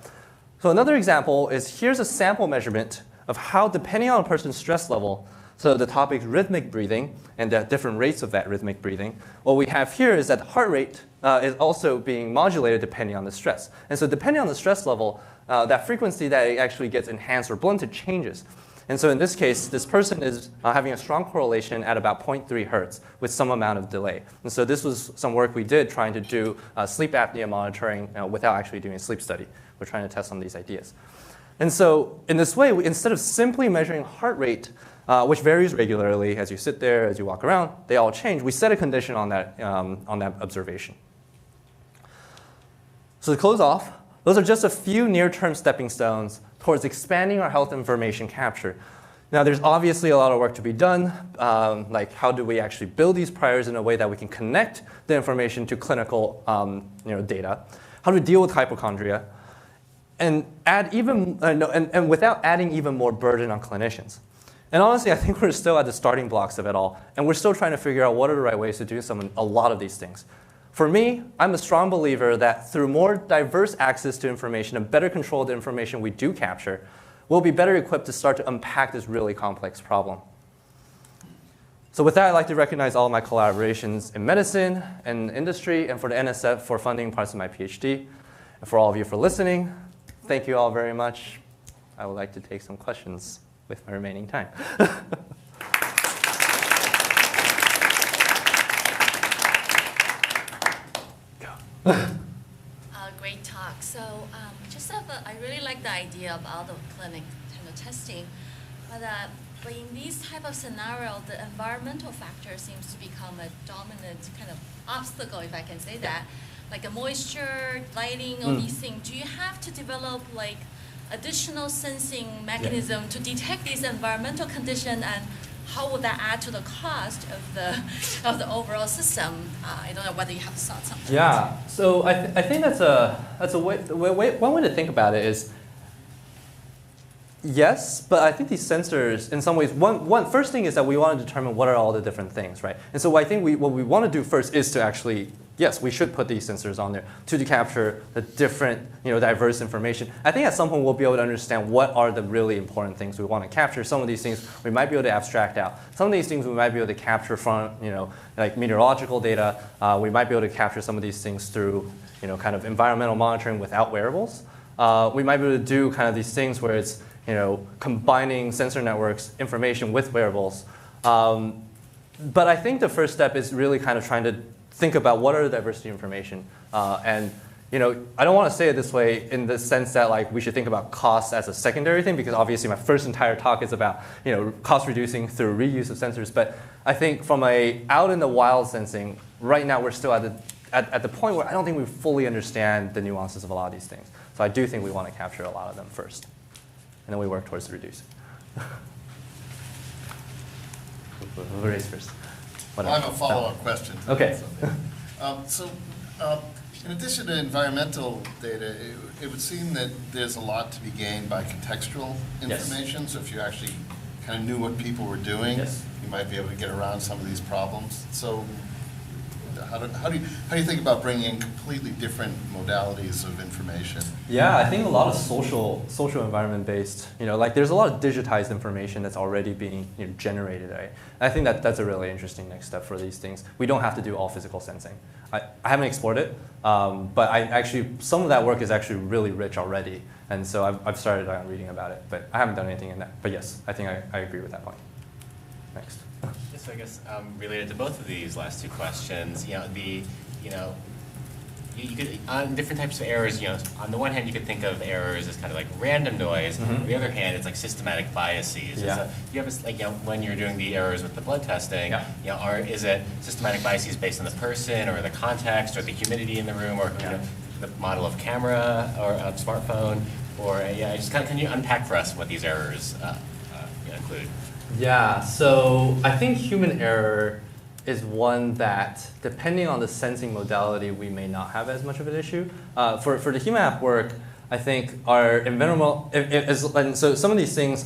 So another example is here's a sample measurement of how, depending on a person's stress level, so the topic is rhythmic breathing and the different rates of that rhythmic breathing. What we have here is that heart rate is also being modulated depending on the stress. And so depending on the stress level, that frequency that it actually gets enhanced or blunted changes. And so in this case, this person is having a strong correlation at about 0.3 hertz with some amount of delay. And so this was some work we did trying to do sleep apnea monitoring without actually doing a sleep study. We're trying to test some of these ideas. And so in this way, instead of simply measuring heart rate, which varies regularly as you sit there, as you walk around, they all change, we set a condition on that observation. So to close off, those are just a few near-term stepping stones towards expanding our health information capture. Now, there's obviously a lot of work to be done, like how do we actually build these priors in a way that we can connect the information to clinical data, how to deal with hypochondria, and without adding even more burden on clinicians. And honestly, I think we're still at the starting blocks of it all, and we're still trying to figure out what are the right ways to do a lot of these things. For me, I'm a strong believer that through more diverse access to information and better control of the information we do capture, we'll be better equipped to start to unpack this really complex problem. So with that, I'd like to recognize all of my collaborations in medicine and industry, and for the NSF for funding parts of my PhD. And for all of you for listening, thank you all very much. I would like to take some questions with my remaining time. Great talk. So I really like the idea of out of clinic kind of testing, but in these type of scenario, the environmental factor seems to become a dominant kind of obstacle, if I can say that, like a moisture, lighting, all these things. Do you have to develop like additional sensing mechanism to detect these environmental conditions, and how would that add to the cost of the overall system? I don't know whether you have thought something. Yeah, so I think that's a way. One way to think about it is yes, but I think these sensors, in some ways, first thing is that we want to determine what are all the different things, right? And so I think what we want to do first is to actually, yes, we should put these sensors on there to capture the different, diverse information. I think at some point we'll be able to understand what are the really important things we want to capture. Some of these things we might be able to abstract out. Some of these things we might be able to capture from, like meteorological data. We might be able to capture some of these things through, kind of environmental monitoring without wearables. We might be able to do kind of these things where it's, combining sensor networks, information with wearables. But I think the first step is really kind of trying to think about what are the diversity information. And you know, I don't want to say it this way in the sense that like we should think about costs as a secondary thing, because obviously my first entire talk is about, you know, cost reducing through reuse of sensors. But I think from a out in the wild sensing, right now we're still at the point where I don't think we fully understand the nuances of a lot of these things. So I do think we want to capture a lot of them first, and then we work towards reducing. Who raised first? I have a follow-up question. Okay. In addition to environmental data, it would seem that there's a lot to be gained by contextual information. Yes. So if you actually kind of knew what people were doing, yes, you might be able to get around some of these problems. So how do you think about bringing in completely different modalities of information? Yeah, I think a lot of social environment based, you know, like there's a lot of digitized information that's already being, you know, generated, right? And I think that's a really interesting next step for these things. We don't have to do all physical sensing. I haven't explored it, but some of that work is actually really rich already. And so I've started reading about it, but I haven't done anything in that. But yes, I think I agree with that point. Next. So I guess related to both of these last two questions, you could, on different types of errors, you know, on the one hand you could think of errors as kind of like random noise. Mm-hmm. On the other hand, it's like systematic biases. Yeah. So you have like, you know, when you're doing the errors with the blood testing, yeah, you know, is it systematic biases based on the person or the context or the humidity in the room or, yeah, you know, the model of camera or smartphone, or yeah, just kind of, can you unpack for us what these errors include? Yeah, so I think human error is one that, depending on the sensing modality, we may not have as much of an issue. For the Heme App work, I think our environmental, and so some of these things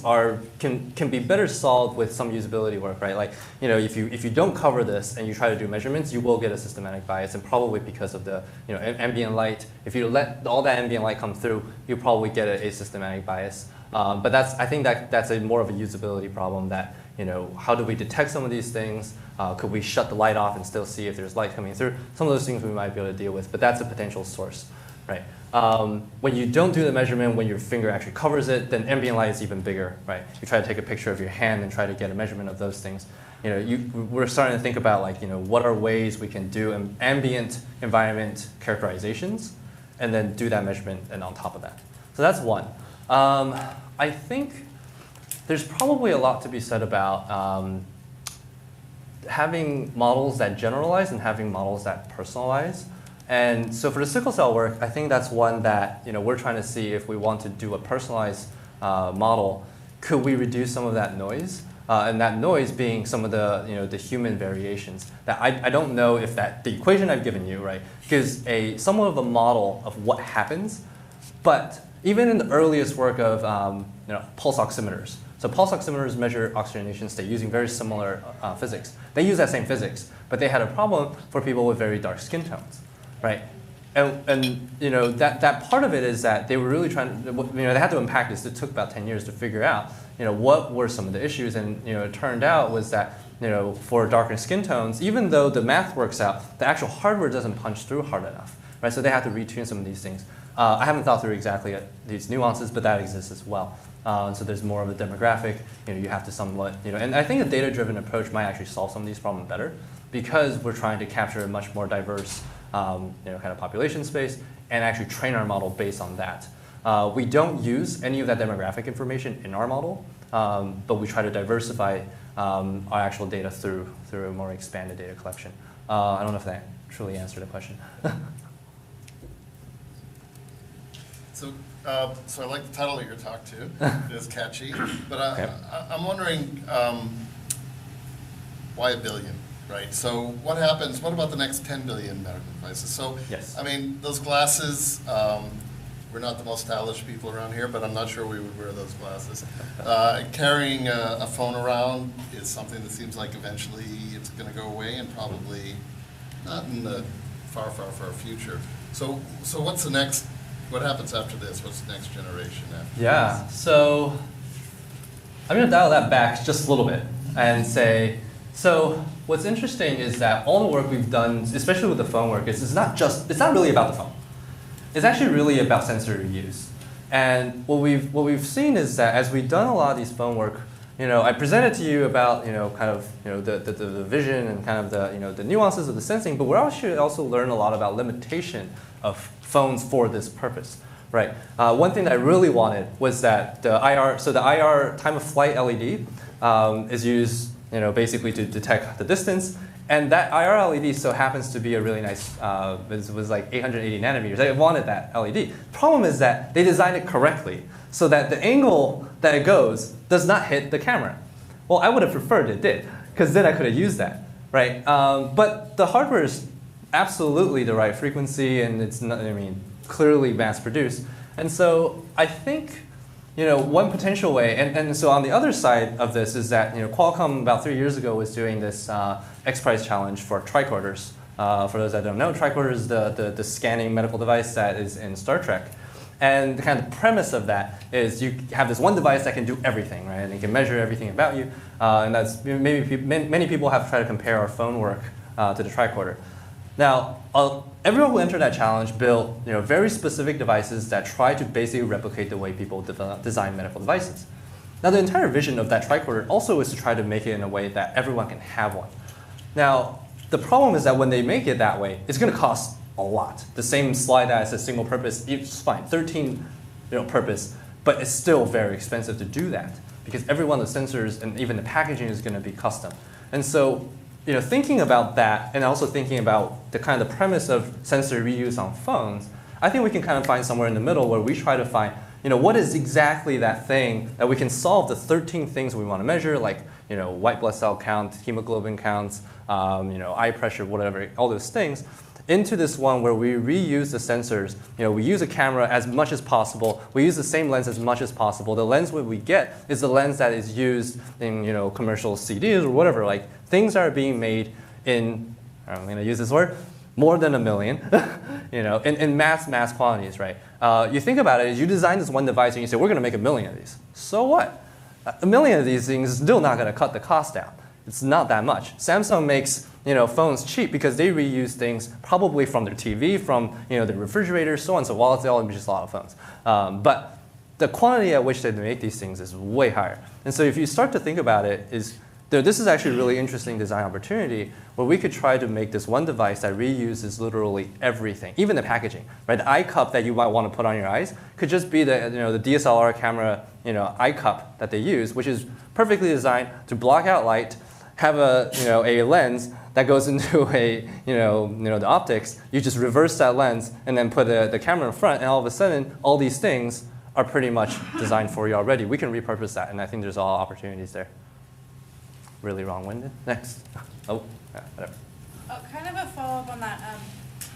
can be better solved with some usability work, right? Like, you know, if you don't cover this and you try to do measurements, you will get a systematic bias, and probably because of the, you know, ambient light. If you let all that ambient light come through, you'll probably get a systematic bias. But I think that's more of a usability problem. That, you know, how do we detect some of these things? Could we shut the light off and still see if there's light coming through? Some of those things we might be able to deal with, but that's a potential source, right? When you don't do the measurement, when your finger actually covers it, then ambient light is even bigger, right? You try to take a picture of your hand and try to get a measurement of those things. You know, we're starting to think about, like, you know, what are ways we can do ambient environment characterizations, and then do that measurement and on top of that. So that's one. I think there's probably a lot to be said about having models that generalize and having models that personalize. And so for the sickle cell work, I think that's one that, you know, we're trying to see if we want to do a personalized model, could we reduce some of that noise? And that noise being some of the, you know, the human variations. That I don't know if the equation I've given you, right, gives somewhat of a model of what happens, but even in the earliest work of you know, pulse oximeters. So pulse oximeters measure oxygenation state using very similar physics. They use that same physics, but they had a problem for people with very dark skin tones, right? And you know, that part of it is that they were really trying to, you know, they had to unpack this. It took about 10 years to figure out, you know, what were some of the issues. And, you know, it turned out was that, you know, for darker skin tones, even though the math works out, the actual hardware doesn't punch through hard enough, right? So they had to retune some of these things. I haven't thought through exactly these nuances, but that exists as well. So there's more of a demographic. You know, you have to somewhat, you know, and I think a data-driven approach might actually solve some of these problems better, because we're trying to capture a much more diverse, you know, kind of population space and actually train our model based on that. We don't use any of that demographic information in our model, but we try to diversify our actual data through a more expanded data collection. I don't know if that truly answered the question. So I like the title of your talk too. It's catchy, but I'm wondering why 1 billion, right? So what happens? What about the next 10 billion medical devices? So yes. I mean, those glasses. We're not the most stylish people around here, but I'm not sure we would wear those glasses. Carrying a phone around is something that seems like eventually it's going to go away, and probably not in the far future. So what's the next? What happens after this? What's the next generation after this? So I'm going to dial that back just a little bit and say, so what's interesting is that all the work we've done, especially with the phone work, it's not really about the phone. It's actually really about sensor reuse. And what we've seen is that as we've done a lot of these phone work, I presented to you about, kind of, the vision and kind of the, the nuances of the sensing, but we should also learn a lot about limitation of phones for this purpose, right? One thing that I really wanted was that the IR, so the IR time of flight LED is used, basically to detect the distance. And that IR LED so happens to be a really nice, it was like 880 nanometers. I wanted that LED. Problem is that they designed it correctly so that the angle that it goes does not hit the camera. Well, I would have preferred it did, because then I could have used that, right? But the hardware is absolutely the right frequency, and it's not, clearly mass produced. And so I think, one potential way, and so on the other side of this is that, Qualcomm about 3 years ago was doing this X Prize challenge for tricorders. For those that don't know, tricorder is the scanning medical device that is in Star Trek. And the kind of premise of that is you have this one device that can do everything, right? And it can measure everything about you. And that's many people have tried to compare our phone work to the tricorder. Now, everyone who entered that challenge built very specific devices that try to basically replicate the way people design medical devices. Now, the entire vision of that tricorder also is to try to make it in a way that everyone can have one. Now, the problem is that when they make it that way, it's going to cost a lot. The same slide that says single purpose, it's fine, 13 purpose, but it's still very expensive to do that because every one of the sensors and even the packaging is going to be custom. And so, thinking about that and also thinking about the kind of premise of sensor reuse on phones, I think we can kind of find somewhere in the middle where we try to find, what is exactly that thing that we can solve the 13 things we want to measure, like, white blood cell count, hemoglobin counts, eye pressure, whatever, all those things, into this one where we reuse the sensors. We use a camera as much as possible. We use the same lens as much as possible. The lens what we get is the lens that is used in commercial CDs or whatever. Like things are being made in, I'm going to use this word, more than 1 million, in mass quantities, right? You think about it, you design this one device and you say, we're going to make 1 million of these. So what? 1 million of these things is still not going to cut the cost down. It's not that much. Samsung makes phones cheap because they reuse things probably from their TV, from the refrigerator, so on and so forth. They all just a lot of phones. But the quantity at which they make these things is way higher. And so if you start to think about it, this is actually a really interesting design opportunity where we could try to make this one device that reuses literally everything, even the packaging. Right? The eye cup that you might want to put on your eyes could just be the DSLR camera eye cup that they use, which is perfectly designed to block out light, have a lens that goes into the optics. You just reverse that lens and then put the camera in front, and all of a sudden, all these things are pretty much designed for you already. We can repurpose that, and I think there's all opportunities there. Really long-winded. Next. Oh, yeah, whatever. Kind of a follow-up on that.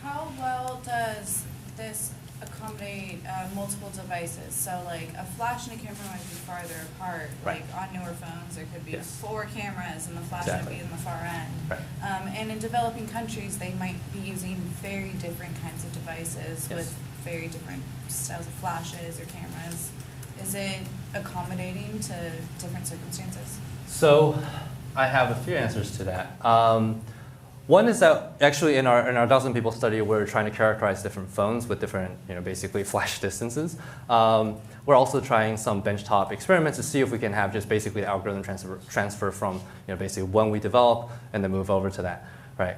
How well does this accommodate multiple devices? So like a flash and a camera might be farther apart. Right. Like on newer phones, there could be 4 cameras and the flash might be in the far end. Right. And in developing countries, they might be using very different kinds of devices with very different styles of flashes or cameras. Is it accommodating to different circumstances? So I have a few answers to that. One is that actually in our 1,000 people study, we're trying to characterize different phones with different, basically flash distances. We're also trying some benchtop experiments to see if we can have just basically the algorithm transfer from, basically one we develop and then move over to that, right?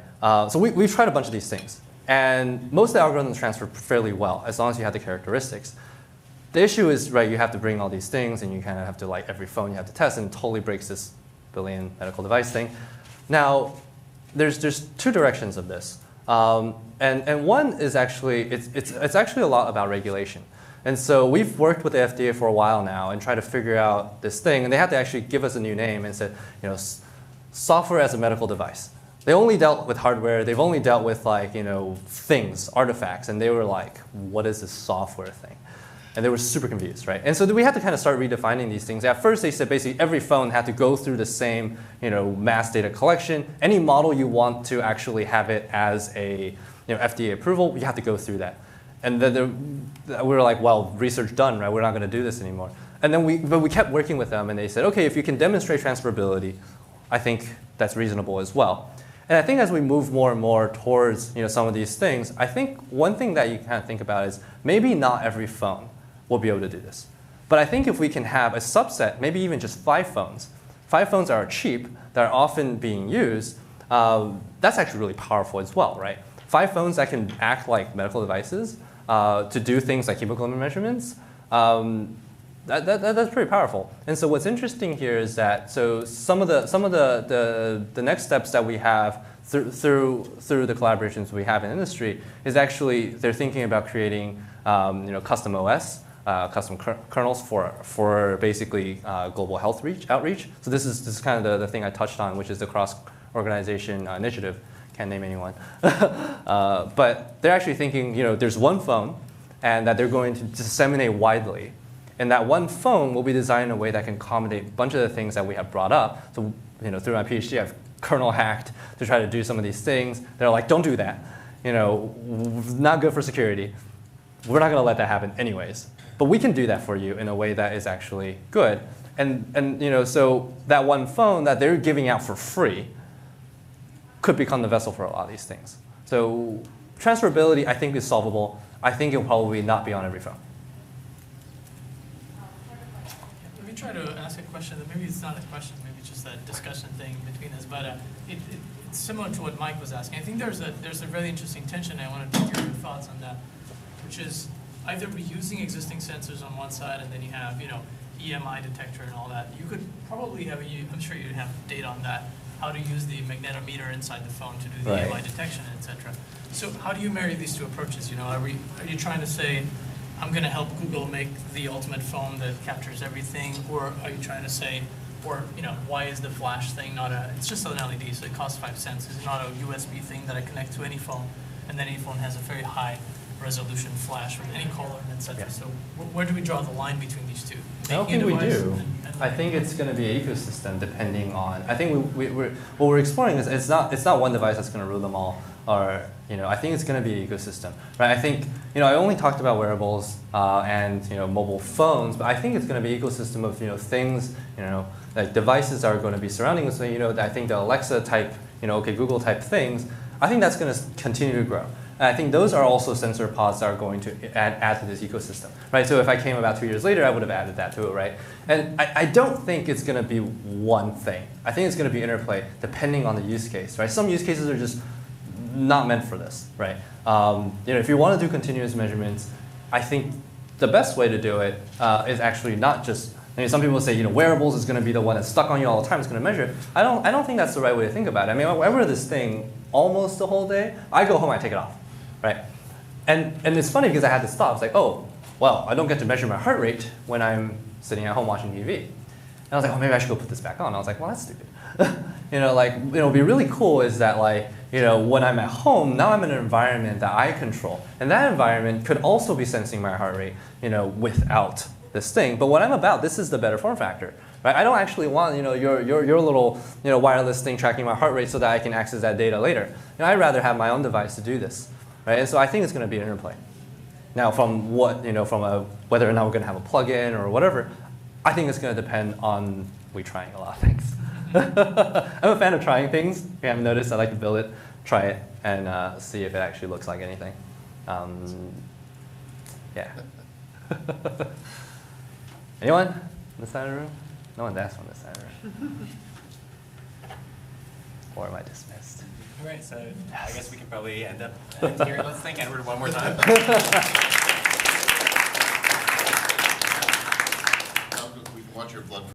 So we've tried a bunch of these things, and most of the algorithms transfer fairly well as long as you have the characteristics. The issue is, right, you have to bring all these things, and you kind of have to, like, every phone you have to test, and it totally breaks this billion medical device thing. Now, there's 2 directions of this. And one is actually, it's actually a lot about regulation. And so we've worked with the FDA for a while now and tried to figure out this thing, and they had to actually give us a new name and said, software as a medical device. They only dealt with hardware, they've only dealt with things, artifacts, and they were like, what is this software thing? And they were super confused, right? And so we had to kind of start redefining these things. At first, they said basically every phone had to go through the same, mass data collection. Any model you want to actually have it as a, FDA approval, you have to go through that. And then we were like, well, research done, right? We're not going to do this anymore. And then we kept working with them, and they said, okay, if you can demonstrate transferability, I think that's reasonable as well. And I think as we move more and more towards, some of these things, I think one thing that you kind of think about is maybe not every phone will be able to do this. But I think if we can have a subset, maybe even just 5 phones, 5 phones that are cheap, that are often being used, that's actually really powerful as well, right? 5 phones that can act like medical devices to do things like hemoglobin measurements, that's pretty powerful. And so what's interesting here is that some of the next steps that we have through the collaborations we have in industry is actually they're thinking about creating custom OS, custom kernels for basically global health outreach. So this is kind of the thing I touched on, which is the cross-organization initiative. Can't name anyone. But they're actually thinking, there's one phone and that they're going to disseminate widely. And that one phone will be designed in a way that can accommodate a bunch of the things that we have brought up. So through my PhD, I've kernel hacked to try to do some of these things. They're like, don't do that. Not good for security. We're not going to let that happen anyways. But we can do that for you in a way that is actually good. And so that one phone that they're giving out for free could become the vessel for a lot of these things. So transferability, I think, is solvable. I think it will probably not be on every phone. Let me try to ask a question that maybe it's not a question, maybe it's just a discussion thing between us, but it's similar to what Mike was asking. I think there's a really interesting tension, and I wanted to hear your thoughts on that, which is either reusing existing sensors on one side, and then you have, EMI detector and all that. You could probably have, I'm sure you'd have data on that, how to use the magnetometer inside the phone to do the EMI detection, etc. So how do you marry these two approaches? Are you trying to say, I'm going to help Google make the ultimate phone that captures everything, or are you trying to say, why is the flash thing not it's just an LED, so it costs 5 cents. It's not a USB thing that I connect to any phone, and then any phone has a very high resolution flash with any color, etc. Yeah. So where do we draw the line between these two? I don't think we do. I think it's going to be an ecosystem depending on. I think what we're exploring is it's not one device that's going to rule them all, or I think it's going to be an ecosystem, right? I think I only talked about wearables and mobile phones, but I think it's going to be an ecosystem of things like devices are going to be surrounding us. So I think the Alexa type Google type things. I think that's going to continue to grow. And I think those are also sensor pods that are going to add to this ecosystem, right? So if I came about 2 years later, I would have added that to it, right? And I don't think it's going to be one thing. I think it's going to be interplay depending on the use case, right? Some use cases are just not meant for this, right? If you want to do continuous measurements, I think the best way to do it is actually not just. Some people say, wearables is going to be the one that's stuck on you all the time. It's going to measure it. I don't think that's the right way to think about it. I mean, I wear this thing almost the whole day. I go home, I take it off, right? And it's funny because I had to stop. It's like, oh, well, I don't get to measure my heart rate when I'm sitting at home watching TV. And I was like, oh, maybe I should go put this back on. I was like, well, that's stupid. It'll be really cool is that when I'm at home, now I'm in an environment that I control, and that environment could also be sensing my heart rate, without this thing. But what I'm about, this is the better form factor, right? I don't actually want your little wireless thing tracking my heart rate so that I can access that data later. I'd rather have my own device to do this, right? And so I think it's going to be an interplay. Now, from whether or not we're going to have a plug-in or whatever, I think it's going to depend on trying a lot of things. I'm a fan of trying things. If you haven't noticed, I like to build it, try it, and see if it actually looks like anything. Yeah. Anyone on this side of the room? No one's asked on this side of the room. Or am I dismissed? All right, so I guess we can probably end here. Let's thank Edward one more time. We can watch your blood